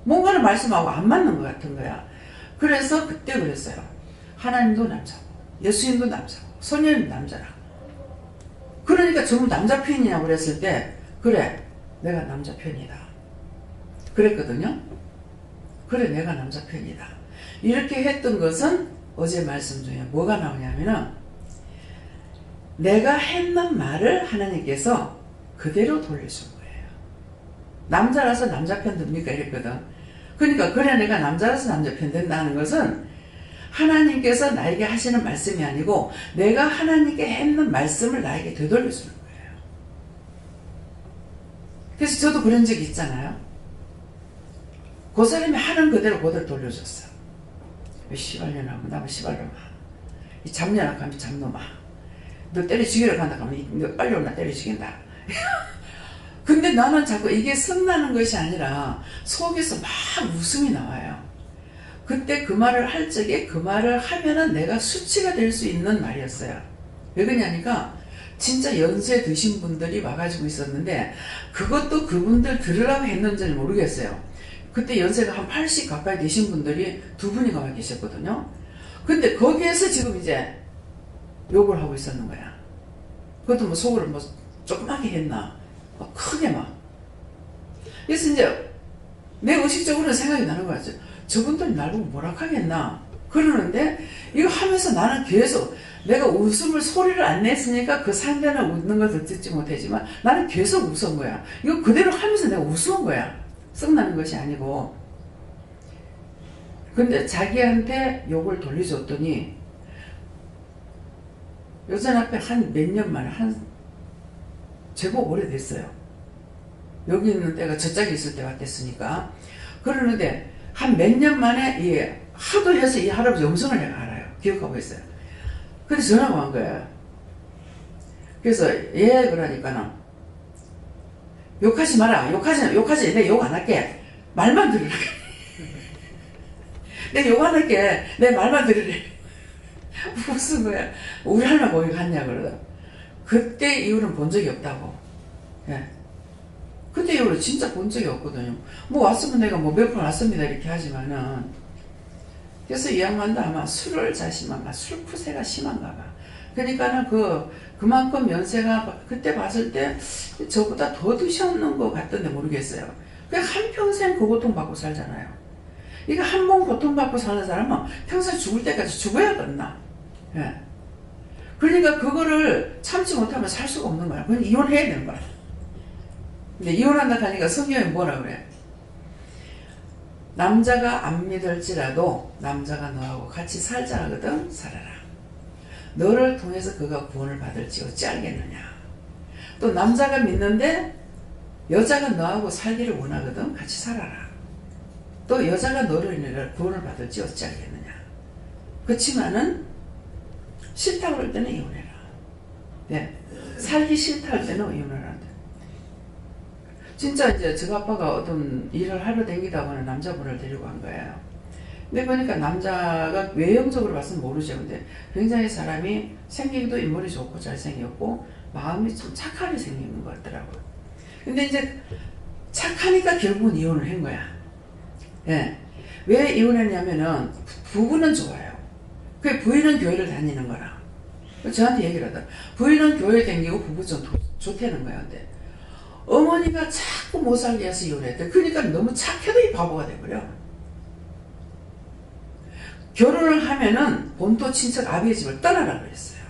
뭔가를 말씀하고 안 맞는 것 같은 거야. 그래서 그때 그랬어요. 하나님도 남자고 예수님도 남자고 성령님도 남자라. 그러니까 전부 남자 편이냐고 그랬을 때 그래 내가 남자 편이다 그랬거든요. 그래 내가 남자 편이다 이렇게 했던 것은 어제 말씀 중에 뭐가 나오냐면은 내가 했는 말을 하나님께서 그대로 돌려준 거예요. 남자라서 남자 편 듭니까 이랬거든. 그러니까 그래 내가 남자라서 남자 편 된다는 것은 하나님께서 나에게 하시는 말씀이 아니고 내가 하나님께 했는 말씀을 나에게 되돌려주는 거예요. 그래서 저도 그런 적이 있잖아요. 그 사람이 하는 그대로 돌려줬어. 왜 시발년하고 나면 시발놈아. 이 잡년하고 하면 잡놈아. 너 때려 죽이러 간다 하면 너 빨리 오나 때려 죽인다. 근데 나는 자꾸 이게 성나는 것이 아니라 속에서 막 웃음이 나와요. 그때 그 말을 할 적에 그 말을 하면은 내가 수치가 될 수 있는 말이었어요. 왜 그러냐니까 진짜 연세 드신 분들이 와가지고 있었는데 그것도 그분들 들으라고 했는지는 모르겠어요. 그때 연세가 한 80 가까이 되신 분들이 두 분이가 와 계셨거든요. 근데 거기에서 지금 이제 욕을 하고 있었는 거야. 그것도 뭐 속으로 뭐 조그맣게 했나 크게 막. 그래서 이제 내 의식적으로는 생각이 나는 거야. 저분들이 날 보고 뭐라 하겠나 그러는데 이거 하면서 나는 계속 내가 웃음을 소리를 안 냈으니까 그 상대는 웃는 것을 듣지 못했지만 나는 계속 웃은 거야. 이거 그대로 하면서 내가 웃은 거야. 썩나는 것이 아니고. 근데 자기한테 욕을 돌려줬더니 여자 앞에 한 몇 년 만에 제법 오래됐어요. 여기 있는 때가 저짝에 있을 때 왔댔으니까. 그러는데 한 몇 년 만에 하도 해서 이 할아버지 음성을 내가 알아요. 기억하고 있어요. 근데 전화가 온 거예요. 그래서 그러니까는 욕하지 마라. 욕하지. 내가 욕 안 할게. 말만 들으라. 내가 욕 안 할게. 내 말만 들으래. 무슨 거야. 우리 할머니 거기 갔냐 그러다. 그때 이후로는 본 적이 없다고. 예. 그때 이후로 진짜 본 적이 없거든요. 뭐 왔으면 내가 뭐 몇 번 왔습니다 이렇게 하지만은. 그래서 이 양반도 아마 술을 자시면 술쿠세가 심한가 봐. 그러니까는 그만큼 연세가 그때 봤을 때 저보다 더 드셨는 것 같던데 모르겠어요. 그냥 한평생 그 고통받고 살잖아요. 이거 한 번 고통받고 사는 사람은 평생 죽을 때까지 죽어야겠나. 예. 그러니까 그거를 참지 못하면 살 수가 없는 거야. 그건 이혼해야 되는 거야. 근데 이혼한다 하니까 성경이 뭐라 그래? 남자가 안 믿을지라도 남자가 너하고 같이 살자 하거든 살아라. 너를 통해서 그가 구원을 받을지 어찌 알겠느냐. 또 남자가 믿는데 여자가 너하고 살기를 원하거든 같이 살아라. 또 여자가 너를 인해 구원을 받을지 어찌 알겠느냐. 그렇지만은 싫다고 할 때는 이혼해라. 네. 살기 싫다 할 때는 이혼을 한다. 진짜 이제 저 아빠가 어떤 일을 하러 다니다 보니 남자분을 데리고 간 거예요. 근데 보니까 남자가 외형적으로 봤으면 모르죠. 근데 굉장히 사람이 생기기도 인물이 좋고 잘생겼고 마음이 좀 착하게 생긴 것 같더라고요. 근데 이제 착하니까 결국은 이혼을 한 거야. 예. 왜 이혼했냐면은 부부는 좋아요. 그 부인은 교회를 다니는 거라. 저한테 얘기를 하더라. 부인은 교회 다니고 부부 좀 좋다는 거야. 근데 어머니가 자꾸 못 살게 해서 이혼했대. 그러니까 너무 착해도 이 바보가 돼버려. 결혼을 하면은 본토 친척 아비의 집을 떠나라고 했어요.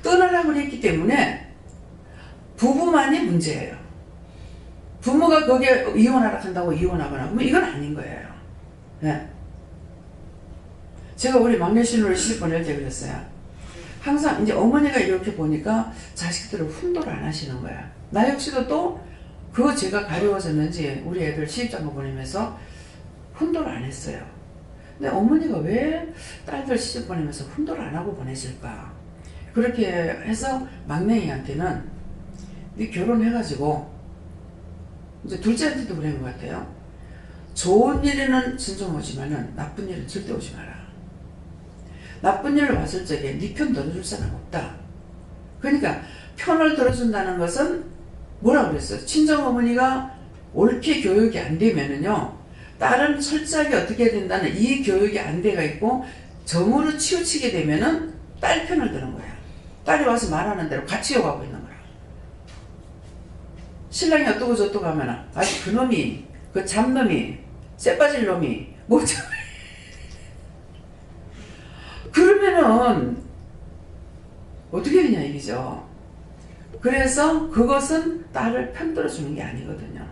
떠나라고 했기 때문에 부부만이 문제예요. 부모가 거기에 이혼하라 한다고 이혼하거나 그러면 이건 아닌 거예요. 네. 제가 우리 막내 신우를 시집 보낼 때 그랬어요. 항상 이제 어머니가 이렇게 보니까 자식들을 훈도를 안 하시는 거야. 나 역시도 또 그거 제가 가려워졌는지 우리 애들 시집장가 보내면서 훈도를 안 했어요. 근데 어머니가 왜 딸들 시집 보내면서 훈도를 안 하고 보내실까? 그렇게 해서 막내이한테는 네 결혼해가지고, 이제 둘째한테도 그런 것 같아요. 좋은 일에는 진정 오지만은 나쁜 일은 절대 오지 마라. 나쁜 일 왔을 적에 네 편 들어줄 사람 없다. 그러니까 편을 들어준다는 것은 뭐라고 그랬어요? 친정어머니가 옳게 교육이 안 되면은요, 딸은 철저하게 어떻게 해야 된다는 이 교육이 안 돼가 있고 정으로 치우치게 되면은 딸 편을 드는 거야. 딸이 와서 말하는 대로 같이 욕하고 있는 거야. 신랑이 어떠고 저떠고 하면은 아주 그놈이, 그 잡놈이, 쇠빠질 놈이 뭐죠? 그러면은 어떻게 되냐 이기죠. 그래서 그것은 딸을 편들어 주는 게 아니거든요.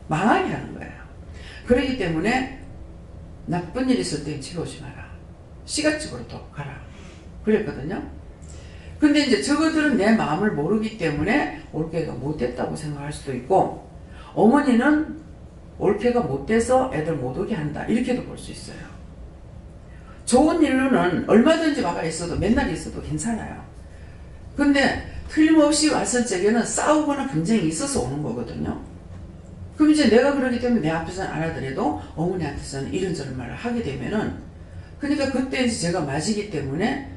망하게 하는 거예요. 그렇기 때문에 나쁜 일 있을 때 집에 오지 마라. 시가집으로 또 가라. 그랬거든요. 근데 이제 저거들은 내 마음을 모르기 때문에 올케가 못됐다고 생각할 수도 있고, 어머니는 올케가 못돼서 애들 못 오게 한다, 이렇게도 볼 수 있어요. 좋은 일로는 얼마든지 와가 있어도, 맨날 있어도 괜찮아요. 근데 틀림없이 왔을 적에는 싸우거나 분쟁이 있어서 오는 거거든요. 그럼 이제 내가 그러기 때문에 내 앞에서는 안 하더라도 어머니한테서는 이런저런 말을 하게 되면은, 그러니까 그때 이제 제가 맞이기 때문에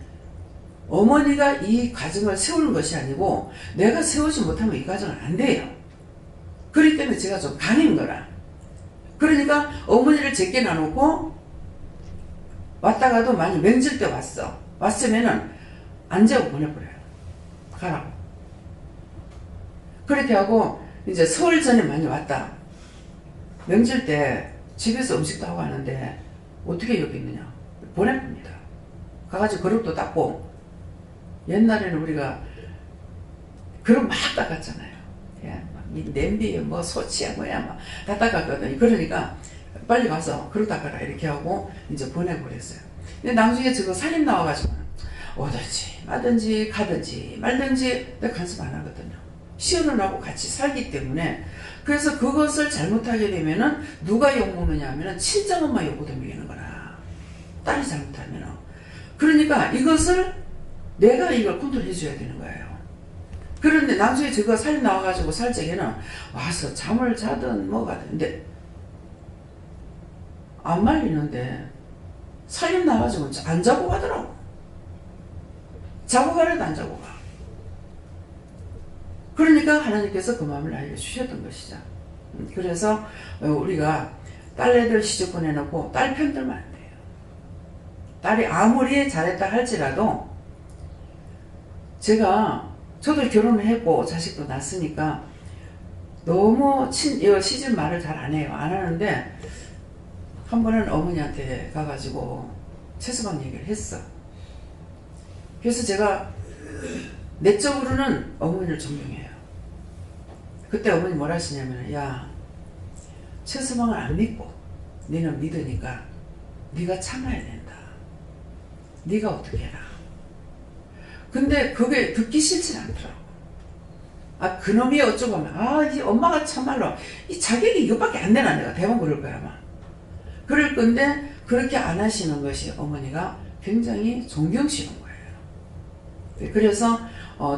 어머니가 이 가정을 세우는 것이 아니고 내가 세우지 못하면 이 가정은 안 돼요. 그렇기 때문에 제가 좀 강인 거라. 그러니까 어머니를 제게 놔놓고 왔다가도 만약 명절 때 왔으면은 안 재고 보내버려요. 가라고. 그렇게 하고 이제 설 전에 많이 왔다. 명절 때 집에서 음식도 하고 하는데 어떻게 여기 있느냐, 보내봅니다. 가가지고 그릇도 닦고, 옛날에는 우리가 그릇 막 닦았잖아요. 예, 이 냄비에 뭐 소치야 뭐야 막 다 닦았거든요. 그러니까 빨리 가서 그릇 닦아라 이렇게 하고 이제 보내버렸어요. 근데 나중에 저거 살림 나와가지고 오든지 마든지 가든지 말든지 내가 간섭 안 하거든요. 시어른하고 같이 살기 때문에. 그래서 그것을 잘못하게 되면은 누가 욕먹느냐 하면은 친정엄마 욕부터 먹이는 거라. 딸이 잘못하면은. 그러니까 이것을 내가 이걸 컨트롤 해줘야 되는 거예요. 그런데 나중에 저거 살림 나와가지고 살 적에는 와서 잠을 자든 뭐가 근데 안 말리는데 살림 나와가지고 안 자고 가더라고. 자고 가라도 안 자고 가. 그러니까 하나님께서 그 마음을 알려주셨던 것이죠. 그래서 우리가 딸애들 시집 보내놓고 딸 편들면 안 돼요. 딸이 아무리 잘했다 할지라도, 저도 결혼을 했고 자식도 낳았으니까 너무 시집 말을 잘 안 해요. 안 하는데 한 번은 어머니한테 가가지고 최소방 얘기를 했어. 그래서 제가 내적으로는 어머니를 존경해요. 그때 어머니 뭐라 하시냐면, 야, 최소방을 안 믿고 너는 믿으니까 네가 참아야 된다. 네가 어떻게 해라. 근데 그게 듣기 싫진 않더라고. 아, 그놈이 어쩌고 하면, 이 엄마가 참말로 이 자격이 이것밖에 안 되나, 내가 대부분 그럴 거야 아마. 그럴 건데 그렇게 안 하시는 것이 어머니가 굉장히 존경스러운 거예요. 그래서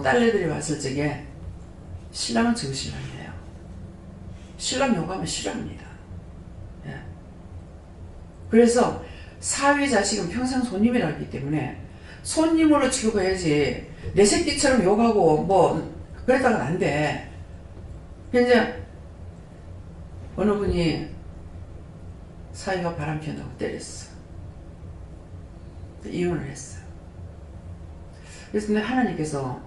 딸내들이 왔을 적에 신랑은 정신랑이에요. 신랑 욕하면 싫어합니다. 예. 그래서 사위 자식은 평생 손님이라 했기 때문에 손님으로 취급해야지 내 새끼처럼 욕하고 뭐 그랬다가는 안 돼. 이제 어느 분이 사위가 바람 피운다고 때렸어. 이혼을 했어. 그래서 근데 하나님께서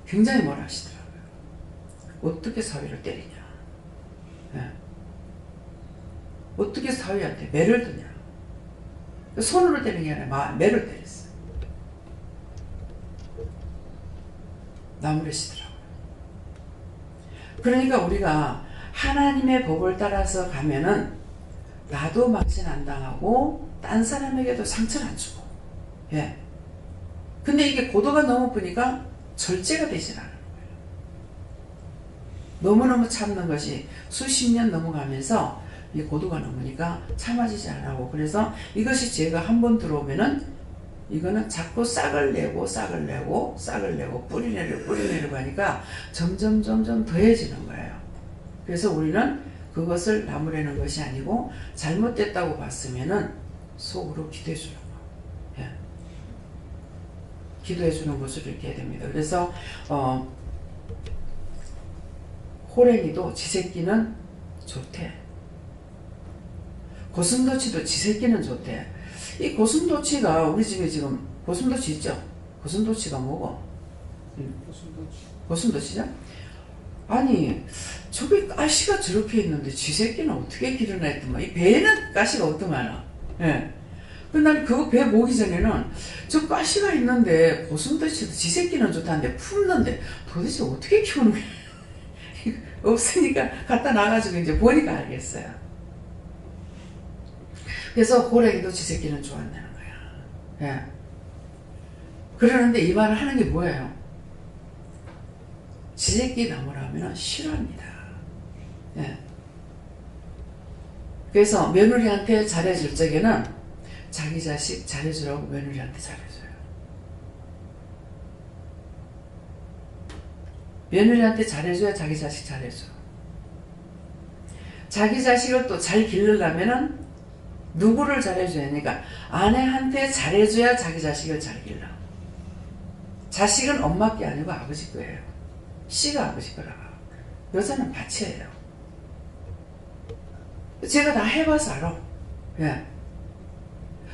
굉장히 뭐라 하시더라고요. 어떻게 사위를 때리냐. 네. 어떻게 사위한테 매를 드냐. 손으로 때리는 게 아니라 매를 때렸어. 나무라시더라고요. 그러니까 우리가 하나님의 법을 따라서 가면은 나도 망신 안 당하고 딴 사람에게도 상처를 안 주고. 예. 근데 이게 고도가 너무 높으니까 절제가 되질 않는 거예요. 너무너무 참는 것이 수십 년 넘어가면서 이 고도가 넘으니까 참아지지 않고, 그래서 이것이 죄가 한 번 들어오면은 이거는 자꾸 싹을 내고 뿌리내리고 하니까 점점 더해지는 거예요. 그래서 우리는 그것을 나무라는 것이 아니고 잘못됐다고 봤으면은 속으로 기도해 주는 거. 예. 기도해 주는 것을 이렇게 해야 됩니다. 그래서 호랭이도 지 새끼는 좋대. 고슴도치도 지 새끼는 좋대. 이 고슴도치가 우리 집에 지금 고슴도치 있죠? 고슴도치가 뭐고? 고슴도치죠? 아니 저기 가시가 저렇게 있는데 지 새끼는 어떻게 기르나 했더만 이 배에는 가시가 어떠하나? 예. 근데 난 그거 배 보기 전에는 저 가시가 있는데 고슴도치도 지 새끼는 좋다는데 품는데 도대체 어떻게 키우는 거야? 없으니까 갖다 놔가지고 이제 보니까 알겠어요. 그래서 호랭이도 지 새끼는 좋아한다는 거야. 예. 그러는데 이 말을 하는 게 뭐예요? 지 새끼 나무라면 싫어합니다. 예. 그래서 며느리한테 잘해줄 적에는 자기 자식 잘해주라고 며느리한테 잘해줘요. 며느리한테 잘해줘야 자기 자식 잘해줘. 자기 자식을 또 잘 기르려면은 누구를 잘해줘야 하니까 아내한테 잘해줘야 자기 자식을 잘 길러. 자식은 엄마 게 아니고 아버지 거예요. 씨가 아버지 거라. 여자는 밭이에요. 제가 다 해봐서 알아. 예.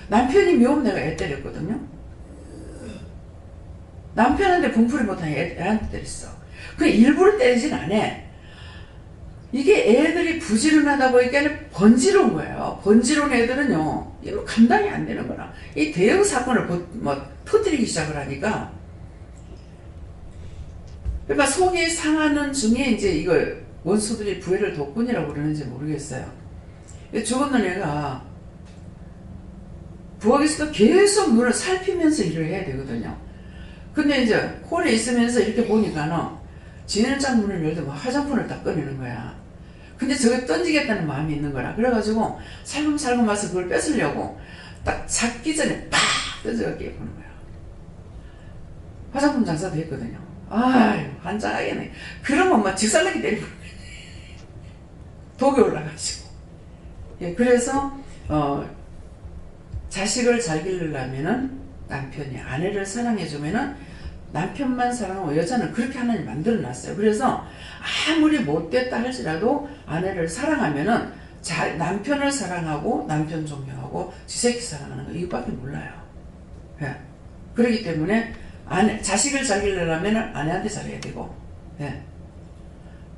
남편이 미우면 내가 애 때렸거든요. 남편한테 분풀이 못하니 애한테 때렸어. 그 일부러 때리진 않아. 이게 애들이 부지런하다 보니까 번지러운 거예요. 번지러운 애들은요, 이거 감당이 안 되는 거라. 이 대형 사건을 터뜨리기 시작을 하니까. 그러니까 속이 상하는 중에 이제 이걸 원수들이 부해를 독군이라고 그러는지 모르겠어요. 죽었는 애가 부엌에서도 계속 눈을 살피면서 일을 해야 되거든요. 근데 이제 홀에 있으면서 이렇게 보니까는 진열장 문을 열도 화장품을 딱 꺼내는 거야. 근데 저게 던지겠다는 마음이 있는 거라. 그래가지고 살금살금 와서 그걸 뺏으려고 딱 잡기 전에 팍 던져갖게 보는 거야. 화장품 장사도 했거든요. 아유, 환장하겠네. 그러면 막 직살나게 때리고 독이 올라가지고. 예, 그래서 자식을 잘 기르려면은 남편이 아내를 사랑해주면은 남편만 사랑하고 여자는 그렇게 하나님 만들어놨어요. 그래서 아무리 못됐다 할지라도 아내를 사랑하면은 남편을 사랑하고 남편 존경하고 지새끼 사랑하는 거 이것밖에 몰라요. 예. 그렇기 때문에 자식을 잘 기르려면 아내한테 잘해야 되고, 예.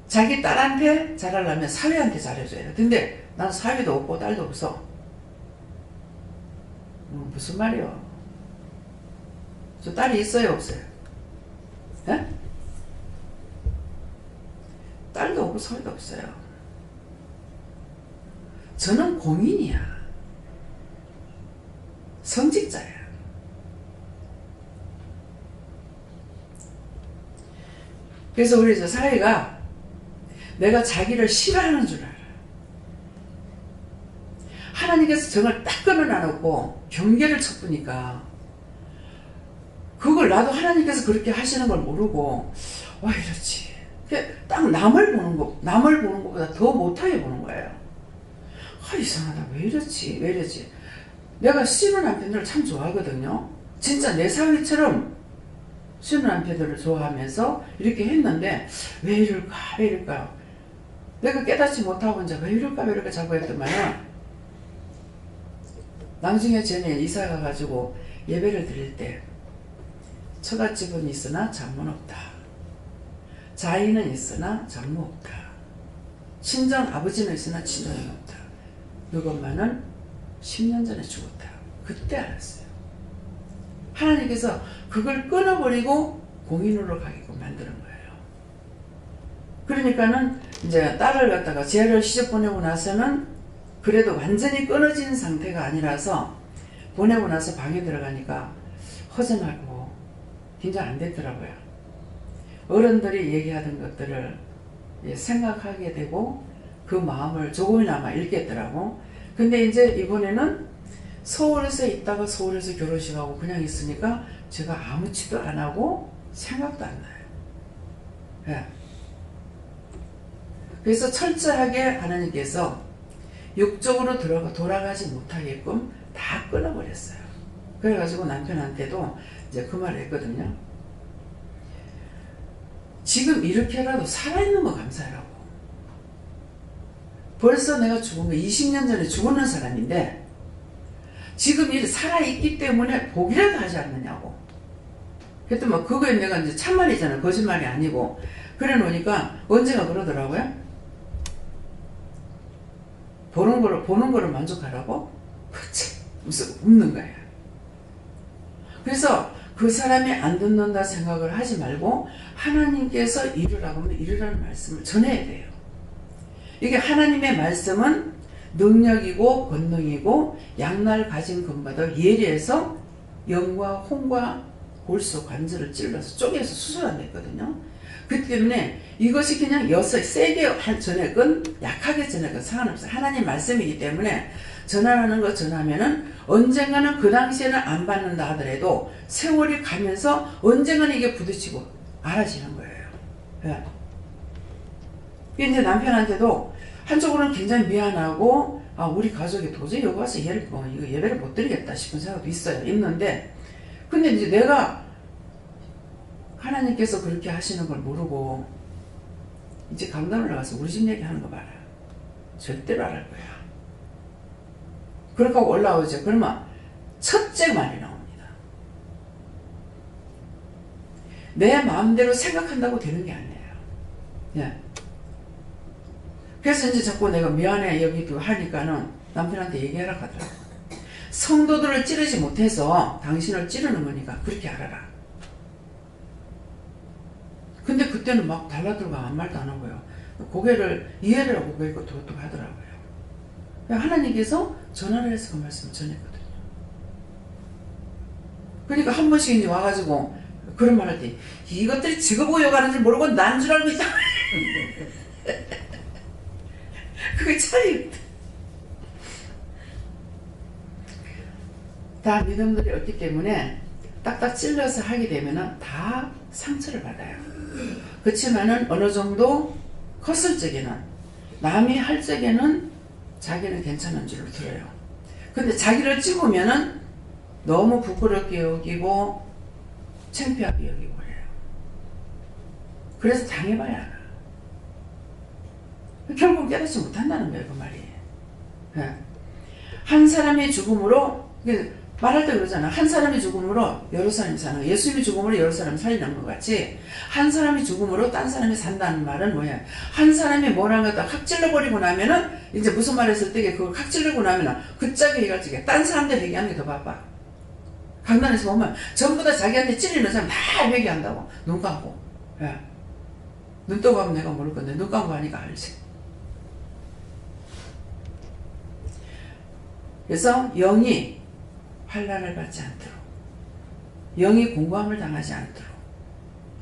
자기 딸한테 잘하려면 사위한테 잘해줘야 돼. 근데 난 사위도 없고 딸도 없어. 무슨 말이요? 저 딸이 있어요, 없어요? 예? 딸도 없고 사위도 없어요. 저는 공인이야. 성직자야. 그래서 우리 저 사위가 내가 자기를 싫어하는 줄 알아. 하나님께서 정을 딱 끊어놔놓고 경계를 쳤으니까 그걸 나도 하나님께서 그렇게 하시는 걸 모르고 와 이렇지. 딱 남을 보는 것보다 더 못하게 보는 거예요. 아 이상하다. 왜 이러지? 내가 신혼 남편들을 참 좋아하거든요. 진짜 내 사위처럼 신혼 남편들을 좋아하면서 이렇게 했는데 왜 이럴까? 내가 깨닫지 못하고 이제 왜 이럴까 자꾸 했더만요. 나중에 전에 이사 가가지고 예배를 드릴 때 처갓집은 있으나 장문 없다. 자인은 있으나 장모 없다. 친정 아버지는 있으나 친정이 없다. 그것만은 10년 전에 죽었다. 그때 알았어요. 하나님께서 그걸 끊어버리고 공인으로 가게끔 만드는 거예요. 그러니까는 이제 딸을 갖다가 재를 시집 보내고 나서는 그래도 완전히 끊어진 상태가 아니라서 보내고 나서 방에 들어가니까 허전하고 긴장 안 됐더라고요. 어른들이 얘기하던 것들을 생각하게 되고 그 마음을 조금이나마 읽겠더라고. 근데 이제 이번에는 서울에서 있다가 서울에서 결혼식하고 그냥 있으니까 제가 아무치도 안 하고 생각도 안 나요. 예. 그래서 철저하게 하나님께서 육적으로 돌아가지 못하게끔 다 끊어버렸어요. 그래가지고 남편한테도 이제 그 말을 했거든요. 지금 이렇게라도 살아있는 거 감사하라고. 벌써 내가 죽은 거 20년 전에 죽었는 사람인데 지금 이 살아있기 때문에 복이라도 하지 않느냐고. 그랬더니 뭐 그거에 내가 이제 참말이잖아. 거짓말이 아니고. 그래 놓으니까 언제가 그러더라고요. 보는 거를 만족하라고? 그치? 무슨 웃는 거야. 그래서 그 사람이 안 듣는다 생각을 하지 말고 하나님께서 이루라고 하면 이루라는 말씀을 전해야 돼요. 이게 하나님의 말씀은 능력이고 권능이고 양날 가진 금바다 예리해서 영과 홍과 골수 관절을 찔러서 쪼개서 수술한댔거든요. 그 때문에 이것이 그냥 세게 전해건 약하게 전해건 상관없어요. 하나님 말씀이기 때문에 전하는 거 전하면은 언젠가는 그 당시에는 안 받는다 하더라도 세월이 가면서 언젠가는 이게 부딪히고 알아지는 거예요. 예. 이제 남편한테도 한쪽으로는 굉장히 미안하고 우리 가족이 도저히 여기 와서 이거 예배를 못 드리겠다 싶은 생각도 있는데 근데 이제 내가 하나님께서 그렇게 하시는 걸 모르고 이제 강단 올라가서 우리 집 얘기하는 거 봐라. 절대로 안 할 거야. 그렇게 하고 올라오죠. 그러면 첫째 말이 나옵니다. 내 마음대로 생각한다고 되는 게 아니에요. 예. 그래서 이제 자꾸 내가 미안해 여기 하니까는 남편한테 얘기하라 하더라고. 성도들을 찌르지 못해서 당신을 찌르는 거니까 그렇게 알아라. 근데 그때는 막 달라들고 아무 말도 안 하고요. 고개를 이해를 하고 고개를 도둑 하더라고요. 하나님께서 전화를 해서 그 말씀을 전했거든요. 그러니까 한 번씩 이제 와가지고 그런 말 할 때 이것들이 직업고 욕하는지 모르고 난 줄 알고 있다. 그게 차이거든. 다 믿음들이 없기 때문에 딱딱 찔러서 하게 되면은 다 상처를 받아요. 그렇지만은 어느 정도 컸을 적에는 남이 할 적에는 자기는 괜찮은 줄로 들어요. 근데 자기를 찝으면은 너무 부끄럽게 여기고 창피하게 여기고 그래요. 그래서 당해봐야 알아. 결국 깨닫지 못한다는 거예요. 그 말이. 네. 한 사람의 죽음으로 말할 때 그러잖아. 한 사람의 죽음으로 여러 사람이 사는 거. 예수님의 죽음으로 여러 사람이 살리는 것 같이 한 사람의 죽음으로 딴 사람이 산다는 말은 뭐야? 한 사람이 뭐라는 것도 확 찔러버리고 나면은 이제 무슨 말 했을 때 그걸 확 찔르고 나면은 그 짝이 얘기할 적에 딴 사람들 얘기하는 게 더 바빠. 강단에서 보면 전부 다 자기한테 찔리는 사람 다 얘기한다고. 눈 감고. 예. 눈 뜨고 하면 내가 모를 건데 눈 감고 하니까 알지. 그래서 영이 환난을 받지 않도록, 영이 공고함을 당하지 않도록,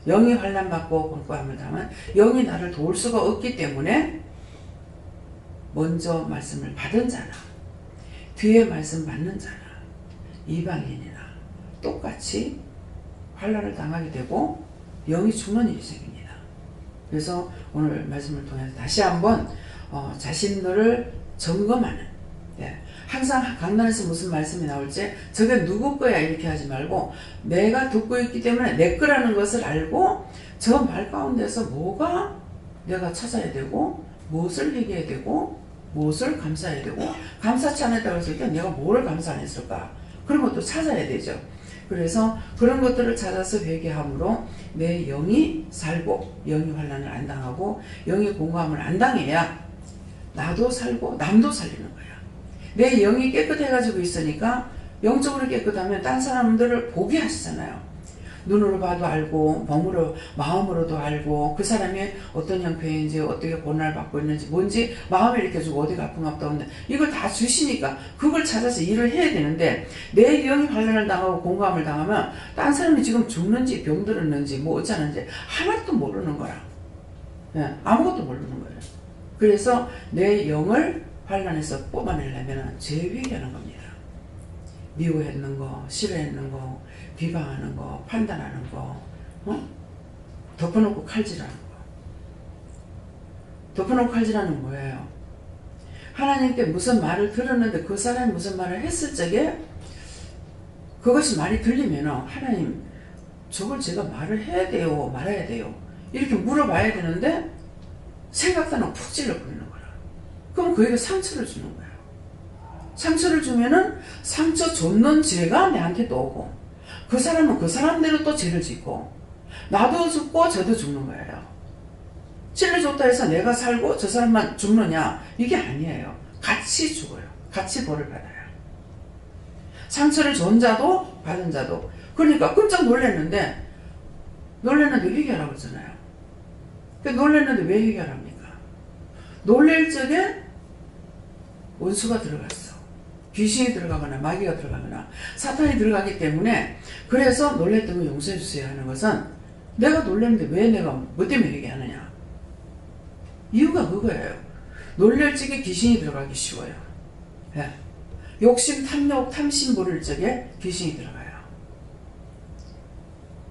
영이 환난받고 공고함을 당하면 영이 나를 도울 수가 없기 때문에 먼저 말씀을 받은 자나 뒤에 말씀 받는 자나 이방인이나 똑같이 환난을 당하게 되고 영이 죽는 일이 생깁니다. 그래서 오늘 말씀을 통해서 다시 한번 자신들을 점검하는, 항상 강단에서 무슨 말씀이 나올지 저게 누구 거야 이렇게 하지 말고 내가 듣고 있기 때문에 내 거라는 것을 알고 저 말 가운데서 뭐가 내가 찾아야 되고 무엇을 회개해야 되고 무엇을 감사해야 되고 감사치 않았다고 했을 때 내가 뭐를 감사 안 했을까 그런 것도 찾아야 되죠. 그래서 그런 것들을 찾아서 회개함으로 내 영이 살고 영이 환난을 안 당하고 영이 공고함을 안 당해야 나도 살고 남도 살리는 거야. 내 영이 깨끗해가지고 있으니까 영적으로 깨끗하면 딴 사람들을 보게 하시잖아요. 눈으로 봐도 알고 몸으로 마음으로도 알고 그 사람이 어떤 형편인지 어떻게 고난을 받고 있는지 뭔지 마음을 이렇게 주고 어디가 아픈가 없다 없는데 이걸 다 주시니까 그걸 찾아서 일을 해야 되는데 내 영이 환난을 당하고 공감을 당하면 딴 사람이 지금 죽는지 병들었는지 뭐 어쩌는지 하나도 모르는 거라. 아무것도 모르는 거예요. 그래서 내 영을 환란에서 뽑아내려면 죄회개하는 겁니다. 미워했는 거, 싫어했는 거, 비방하는 거, 판단하는 거, 덮어놓고 칼질하는 거. 덮어놓고 칼질하는 뭐예요? 하나님께 무슨 말을 들었는데 그 사람이 무슨 말을 했을 적에 그것이 말이 들리면 하나님 저걸 제가 말을 해야 돼요? 말아야 돼요? 이렇게 물어봐야 되는데 생각도 안 하고 푹 찔러버리는 거라. 그럼 그에게 상처를 주는 거예요. 상처를 주면은 상처 줬는 죄가 내한테 또 오고 그 사람은 그 사람대로 또 죄를 짓고 나도 죽고 저도 죽는 거예요. 찔러줬다 해서 내가 살고 저 사람만 죽느냐? 이게 아니에요. 같이 죽어요. 같이 벌을 받아요. 상처를 준 자도 받은 자도. 그러니까 깜짝 놀랐는데 회개하라고 했잖아요. 놀랐는데 왜 회개합니까? 놀랄 적에 원수가 들어갔어. 귀신이 들어가거나 마귀가 들어가거나 사탄이 들어가기 때문에 그래서 놀랬던 거 용서해 주세요 하는 것은 내가 놀랐는데 왜 내가 뭐 때문에 회개하느냐? 이유가 그거예요. 놀랄 적에 귀신이 들어가기 쉬워요. 예. 욕심, 탐욕, 탐심 부릴 적에 귀신이 들어가요.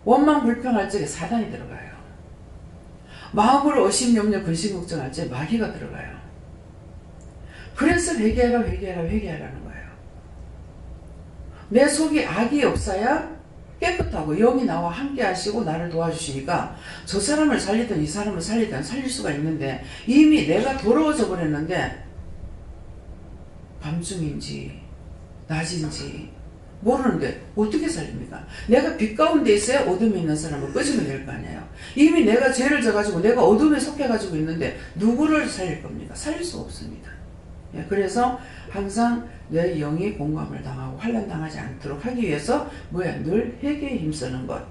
원망, 불평할 적에 사단이 들어가요. 마음으로 의심, 염려, 근심, 걱정할 적에 마귀가 들어가요. 그래서 회개하라는 거예요. 내 속에 악이 없어야 깨끗하고 영이 나와 함께 하시고 나를 도와주시니까 저 사람을 살리든 이 사람을 살리든 살릴 수가 있는데 이미 내가 더러워져 버렸는데 밤중인지 낮인지 모르는데 어떻게 살립니까? 내가 빛 가운데 있어야 어둠에 있는 사람을 끄집어낼 거 아니에요. 이미 내가 죄를 져가지고 내가 어둠에 속해가지고 있는데 누구를 살릴 겁니까? 살릴 수가 없습니다. 그래서 항상 내 영이 공감을 당하고 환난당하지 않도록 하기 위해서 늘 회개에 힘쓰는 것,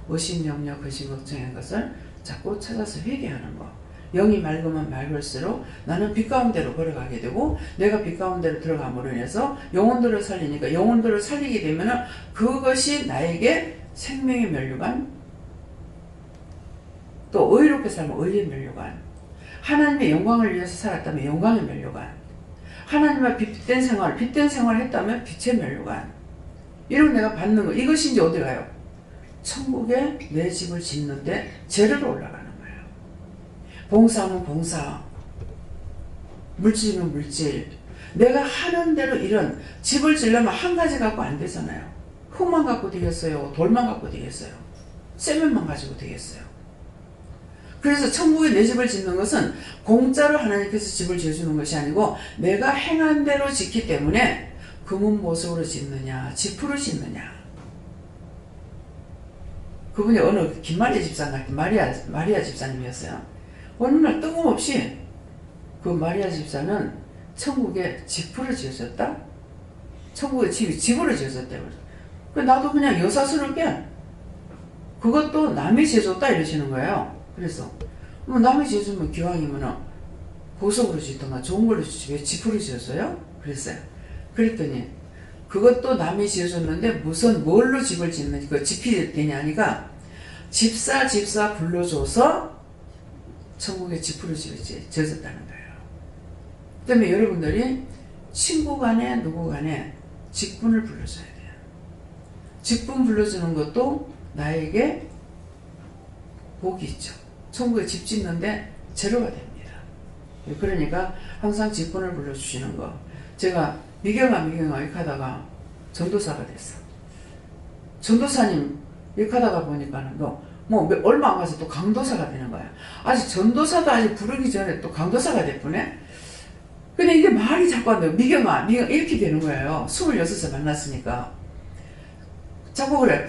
의심, 염려, 근심, 걱정한 것을 자꾸 찾아서 회개하는 것. 영이 맑으면 맑을수록 나는 빛 가운데로 걸어가게 되고 내가 빛 가운데로 들어감으로 인해서 영혼들을 살리니까 영혼들을 살리게 되면 그것이 나에게 생명의 면류관, 또 의롭게 살면 의의 면류관, 하나님의 영광을 위해서 살았다면 영광의 면류관, 하나님과 빛된 생활을 했다면 빛의 면류관, 이런 내가 받는 거, 이것이 이제 어디 가요? 천국에 내 집을 짓는데 재료로 올라가는 거예요. 봉사하면 봉사, 물질이면 물질. 내가 하는 대로 이런 집을 지려면 한 가지 갖고 안 되잖아요. 흙만 갖고 되겠어요? 돌만 갖고 되겠어요? 세면만 가지고 되겠어요? 그래서 천국에 내 집을 짓는 것은 공짜로 하나님께서 집을 지어주는 것이 아니고 내가 행한 대로 짓기 때문에 금은보석으로 짓느냐 지푸로 짓느냐. 그분이 어느 김마리아 집사님 같은 마리아 집사님이었어요. 어느 날 뜬금없이 그 마리아 집사는 천국에 지푸로 지어졌다? 천국에 집이 집으로 지어졌대요. 나도 그냥 여사스럽게 그것도 남이 지어줬다 이러시는 거예요. 그래서 남이 지어주면 기왕이면 보석으로 짓던가 좋은 걸로 짓지 왜 지푸로 지었어요? 그랬어요. 그랬더니 그것도 남이 지어줬는데 무슨 뭘로 집을 짓는 그 집이 되냐 하니까 집사 불러줘서 천국에 지푸로 지어졌다는 거예요. 그 때문에 여러분들이 친구 간에 누구 간에 직분을 불러줘야 돼요. 직분 불러주는 것도 나에게 복이 있죠. 천국에 집 짓는데 재료가 됩니다. 그러니까 항상 직분을 불러주시는 거. 제가 미경아 이렇게 하다가 전도사가 됐어. 전도사님 이렇게 하다가 보니까는 얼마 안 가서 또 강도사가 되는 거야. 아직 전도사도 아직 부르기 전에 또 강도사가 됐구네. 근데 이게 말이 자꾸 안 돼요. 미경아 이렇게 되는 거예요. 26살 만났으니까. 자꾸 그래.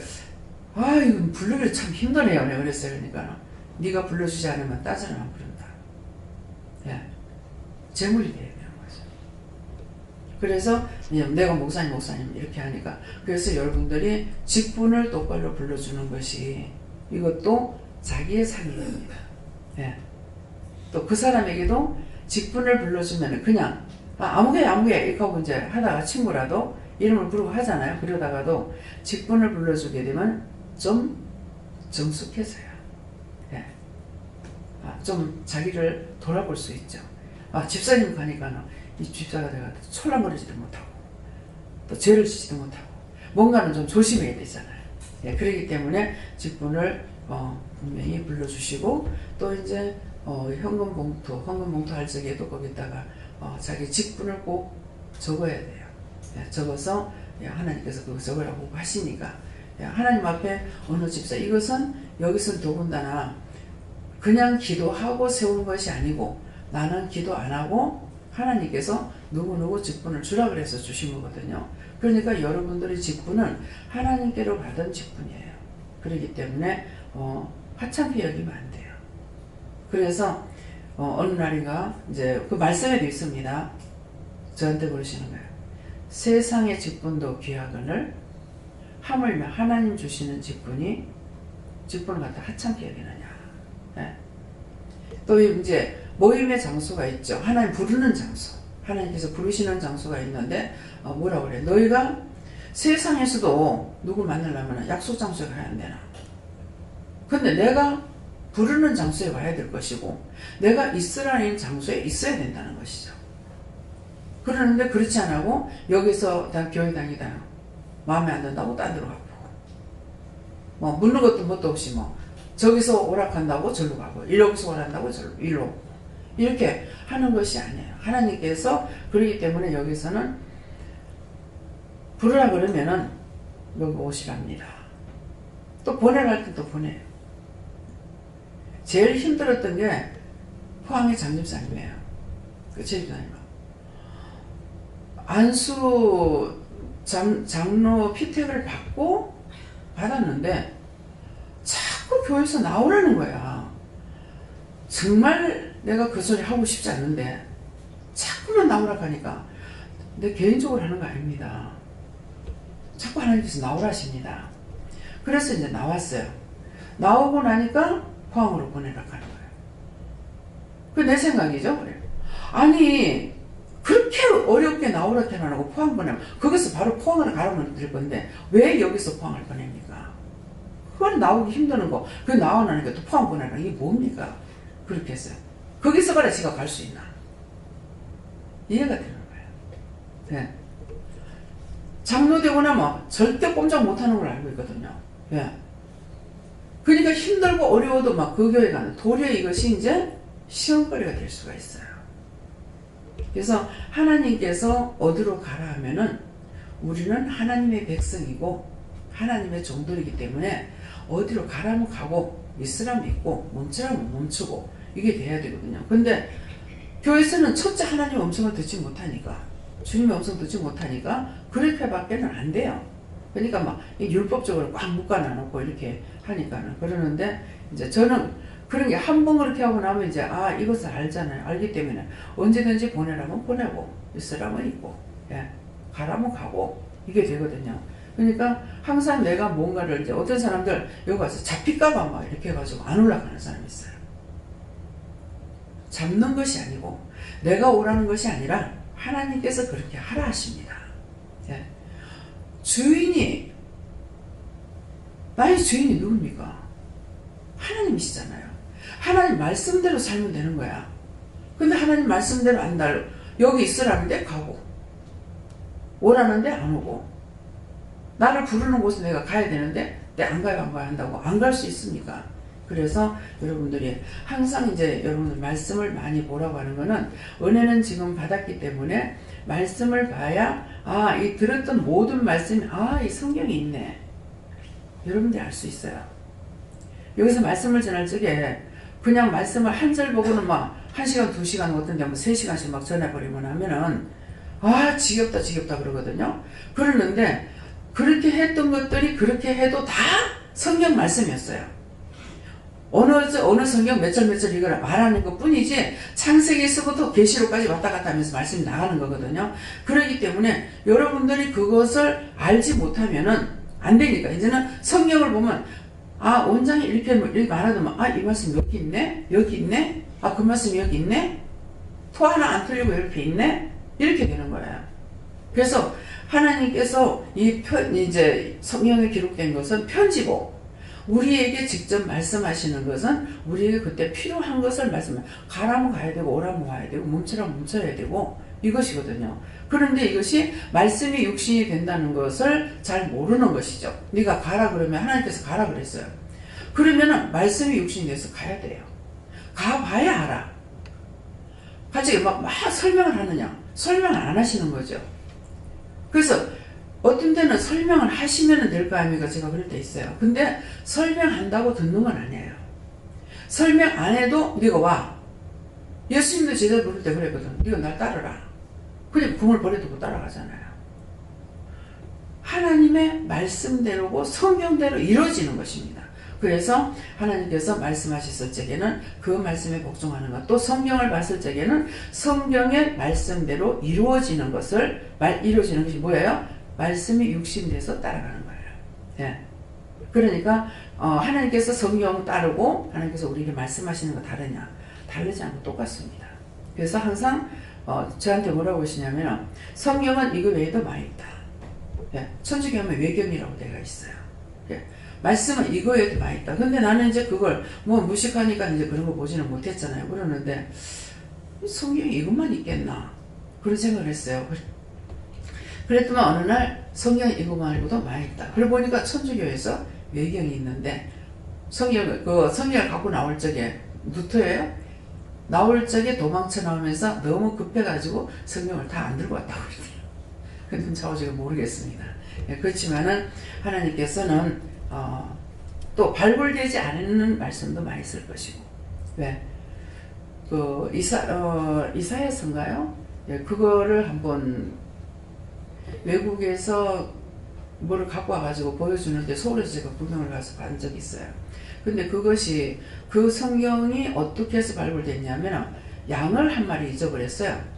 이건 부르기를 참 힘드네요. 내가 그랬어요. 그러니까 네가 불러주지 않으면 따지는 안 부른다. 재물이 돼야 되는 거죠. 그래서 내가 목사님 이렇게 하니까 그래서 여러분들이 직분을 똑바로 불러주는 것이 이것도 자기의 상입니다. 또 그 사람에게도 직분을 불러주면 그냥 아무개 이렇게 하고 이제 하다가 친구라도 이름을 부르고 하잖아요. 그러다가도 직분을 불러주게 되면 좀 정숙해져요. 좀 자기를 돌아볼 수 있죠. 집사님 가니까는 이 집사가 내가 촐랑거리지도 못하고 또 죄를 지지도 못하고 뭔가는 좀 조심해야 되잖아요. 예, 그렇기 때문에 직분을 분명히 불러주시고 또 이제 헌금 봉투 할 적에도 거기다가 자기 직분을 꼭 적어야 돼요. 예, 적어서 하나님께서 그거 적으라고 하시니까 하나님 앞에 어느 집사 이것은 여기선 더군다나 그냥 기도하고 세우는 것이 아니고 나는 기도 안 하고 하나님께서 누구누구 직분을 주라 그래서 주신 거거든요. 그러니까 여러분들의 직분은 하나님께로 받은 직분이에요. 그렇기 때문에 하찮게 여기면 안 돼요. 그래서 어느 날인가 이제 그 말씀에도 있습니다. 저한테 그러시는 거예요. 세상의 직분도 귀하거늘 하물며 하나님 주시는 직분을 갖다 하찮게 여기느냐. 네. 또 이제 모임의 장소가 있죠. 하나님 부르는 장소. 하나님께서 부르시는 장소가 있는데 뭐라고 그래? 너희가 세상에서도 누구 만나려면 약속 장소에 가야 안 되나? 근데 내가 부르는 장소에 와야 될 것이고 내가 있으라는 장소에 있어야 된다는 것이죠. 그러는데 그렇지 않고 여기서 교회 다니다 마음에 안 든다고 딴 데로 가고 뭐 묻는 것도 뭣도 없이 뭐 저기서 오락한다고 절로 가고 여기서 오락한다고 절로 일로 이렇게 하는 것이 아니에요. 하나님께서 그러기 때문에 여기서는 부르라 그러면은 여기 오시랍니다. 또 보내갈 때 또 보내요. 제일 힘들었던 게 포항의 장집사님이에요. 그 집사님. 안수 장로 피택을 받았는데 자꾸 교회에서 나오라는 거야. 정말 내가 그 소리 하고 싶지 않는데 자꾸만 나오라 하니까 내 개인적으로 하는 거 아닙니다. 자꾸 하나님께서 나오라 하십니다. 그래서 이제 나왔어요. 나오고 나니까 포항으로 보내라 하는 거예요. 그게 내 생각이죠. 그래. 아니 그렇게 어렵게 나오라 해놓고 포항 보내면 거기서 바로 포항을 가라면 될 건데 왜 여기서 포항을 보냅니까? 그건 나오기 힘드는 거. 그 나와 나니까 또 포항 보내라. 이게 뭡니까? 그렇게 했어요. 거기서 가라 지가 갈 수 있나? 이해가 되는 거예요. 네. 장로되고 나면 절대 꼼짝 못하는 걸 알고 있거든요. 예. 그러니까 힘들고 어려워도 막 그 교회 가는 도리어 이것이 이제 시험거리가 될 수가 있어요. 그래서 하나님께서 어디로 가라 하면은 우리는 하나님의 백성이고 하나님의 종들이기 때문에 어디로 가라면 가고 있으라면 있고 멈추라면 멈추고 이게 돼야 되거든요. 근데 교회에서는 첫째 하나님의 음성을 듣지 못하니까 주님의 음성 듣지 못하니까 그렇게밖에는 안 돼요. 그러니까 막 율법적으로 꽉 묶어놔놓고 이렇게 하니까는 그러는데 이제 저는 그런 게 한 번 그렇게 하고 나면 이제 이것을 알잖아요. 알기 때문에 언제든지 보내라면 보내고 있으라면 있고 가라면 가고 이게 되거든요. 그러니까 항상 내가 뭔가를 이제 어떤 사람들 여기 와서 잡힐까봐 막 이렇게 해가지고 안 올라가는 사람이 있어요. 잡는 것이 아니고 내가 오라는 것이 아니라 하나님께서 그렇게 하라 하십니다. 주인이 나의 주인이 누굽니까? 하나님이시잖아요. 하나님 말씀대로 살면 되는 거야. 근데 하나님 말씀대로 안 달고 여기 있으라는데 가고 오라는데 안 오고 나를 부르는 곳에 내가 가야 되는데 내 안 가요 한다고 안 갈 수 있습니까? 그래서 여러분들이 항상 이제 여러분들 말씀을 많이 보라고 하는 거는 은혜는 지금 받았기 때문에 말씀을 봐야 이 들었던 모든 말씀이 이 성경이 있네. 여러분들이 알 수 있어요. 여기서 말씀을 전할 적에 그냥 말씀을 한 절 보고는 막 1시간, 2시간 어떤 데 3시간씩 막 전해버리면 하면은 지겹다 그러거든요. 그러는데 그렇게 했던 것들이 그렇게 해도 다 성경 말씀이었어요. 어느 성경 몇 절 이걸 말하는 것 뿐이지 창세기에서부터 계시록까지 왔다 갔다 하면서 말씀이 나가는 거거든요. 그렇기 때문에 여러분들이 그것을 알지 못하면은 안 되니까 이제는 성경을 보면 원장이 이렇게 말하더만 이 말씀 여기 있네? 여기 있네? 그 말씀이 여기 있네? 토 하나 안 틀리고 이렇게 있네? 이렇게 되는 거예요. 그래서 하나님께서 이제 성경에 기록된 것은 편지고 우리에게 직접 말씀하시는 것은 우리에게 그때 필요한 것을 말씀해요. 가라면 가야 되고 오라면 와야 되고 멈추라면 멈춰야 되고 이것이거든요. 그런데 이것이 말씀이 육신이 된다는 것을 잘 모르는 것이죠. 네가 가라 그러면 하나님께서 가라 그랬어요. 그러면은 말씀이 육신이 돼서 가야 돼요. 가봐야 알아. 같이 막 설명을 하느냐? 설명을 안 하시는 거죠. 그래서 어떤 때는 설명을 하시면 될 거 아닙니까? 제가 그럴 때 있어요. 근데 설명한다고 듣는 건 아니에요. 설명 안 해도 네가 와. 예수님도 제자 부를 때 그랬거든. 네가 날 따르라. 그냥 궁을 버려두고 따라가잖아요. 하나님의 말씀대로고 성경대로 이루어지는 것입니다. 그래서 하나님께서 말씀하셨을 적에는 그 말씀에 복종하는 것, 또 성경을 봤을 적에는 성경의 말씀대로 이루어지는 것이 뭐예요? 말씀이 육신돼서 따라가는 거예요. 예. 그러니까 하나님께서 성경 따르고 하나님께서 우리에게 말씀하시는 거 다르냐? 다르지 않고 똑같습니다. 그래서 항상 저한테 뭐라고 하시냐면 성경은 이거 외에도 많이 있다. 예. 천주교 하면 외경이라고 되어 있어요. 예. 말씀은 이거 외에도 많이 있다. 근데 나는 이제 그걸 무식하니까 이제 그런 거 보지는 못했잖아요. 그러는데 성경에 이것만 있겠나? 그런 생각을 했어요. 그랬더만 어느 날 성경에 이거 말고도 많이 있다. 그러고 보니까 천주교에서 외경이 있는데 성경을 갖고 나올 적에 누터예요? 나올 적에 도망쳐 나오면서 너무 급해가지고 성경을 다 안 들고 왔다고 그러더라고요. 근데 저 제가 모르겠습니다. 예, 그렇지만은 하나님께서는 또 발굴되지 않는 말씀도 많이 있을 것이고, 왜? 이사야서인가요? 예, 그거를 한번 외국에서 뭐를 갖고 와가지고 보여주는데 서울에서 제가 구경을 가서 본 적이 있어요. 근데 그것이 그 성경이 어떻게 해서 발굴됐냐면 양을 한 마리 잊어버렸어요.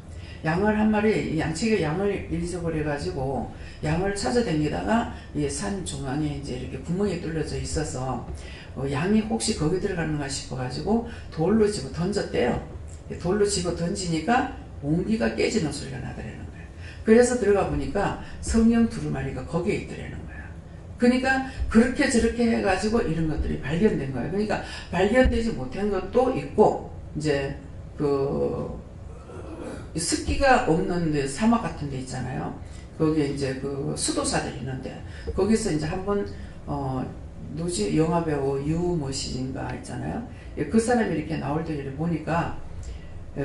양을 한 마리, 양치기 양을 잊어버려가지고 양을 찾아다니다가 이 산 중앙에 이제 이렇게 구멍이 뚫려져 있어서 양이 혹시 거기 들어가는가 싶어가지고 돌로 집어 던졌대요. 돌로 집어 던지니까 옹기가 깨지는 소리가 나더라는 거예요. 그래서 들어가 보니까 성령 두루마리가 거기에 있더라는 거예요. 그러니까 그렇게 저렇게 해가지고 이런 것들이 발견된 거예요. 그러니까 발견되지 못한 것도 있고, 이제 습기가 없는 데, 사막 같은 데 있잖아요. 거기에 이제 수도사들이 있는데, 거기서 이제 한번, 영화배우 유모씨인가 있잖아요. 그 사람이 이렇게 나올 때 보니까,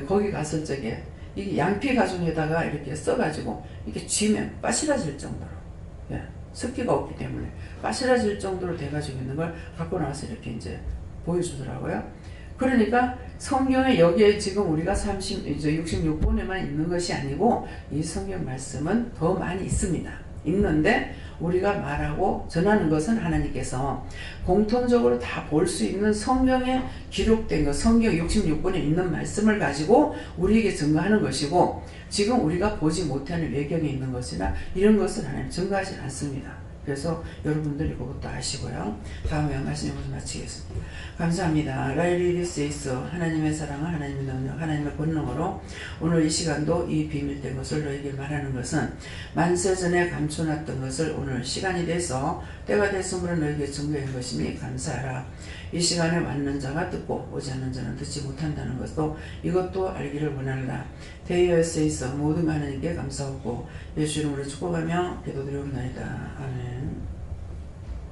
거기 갔을 적에, 이게 양피 가죽에다가 이렇게 써가지고, 이렇게 쥐면 빠시라질 정도로, 예, 습기가 없기 때문에, 빠시라질 정도로 돼가지고 있는 걸 갖고 나와서 이렇게 이제 보여주더라고요. 그러니까 성경에 여기에 지금 우리가 66권에만 있는 것이 아니고 이 성경 말씀은 더 많이 있습니다. 있는데 우리가 말하고 전하는 것은 하나님께서 공통적으로 다 볼 수 있는 성경에 기록된 것, 성경 66권에 있는 말씀을 가지고 우리에게 증거하는 것이고, 지금 우리가 보지 못하는 외경에 있는 것이나 이런 것은 하나님 증거하지 않습니다. 그래서 여러분들이 그것도 아시고요. 다음에 말씀을 마치겠습니다. 감사합니다. 라일리리스에이스 하나님의 사랑과 하나님의 능력, 하나님의 권능으로 오늘 이 시간도 이 비밀된 것을 너에게 말하는 것은 만세전에 감춰놨던 것을 오늘 시간이 돼서 때가 됐으므로 너에게 증거한 것이니 감사하라. 이 시간에 왔는 자가 듣고 오지 않는 자는 듣지 못한다는 것도 이것도 알기를 원한다. 대여에서 모든 하나님께 감사하고 예수 이름으로 축복하며 기도드리옵나이다. 아멘.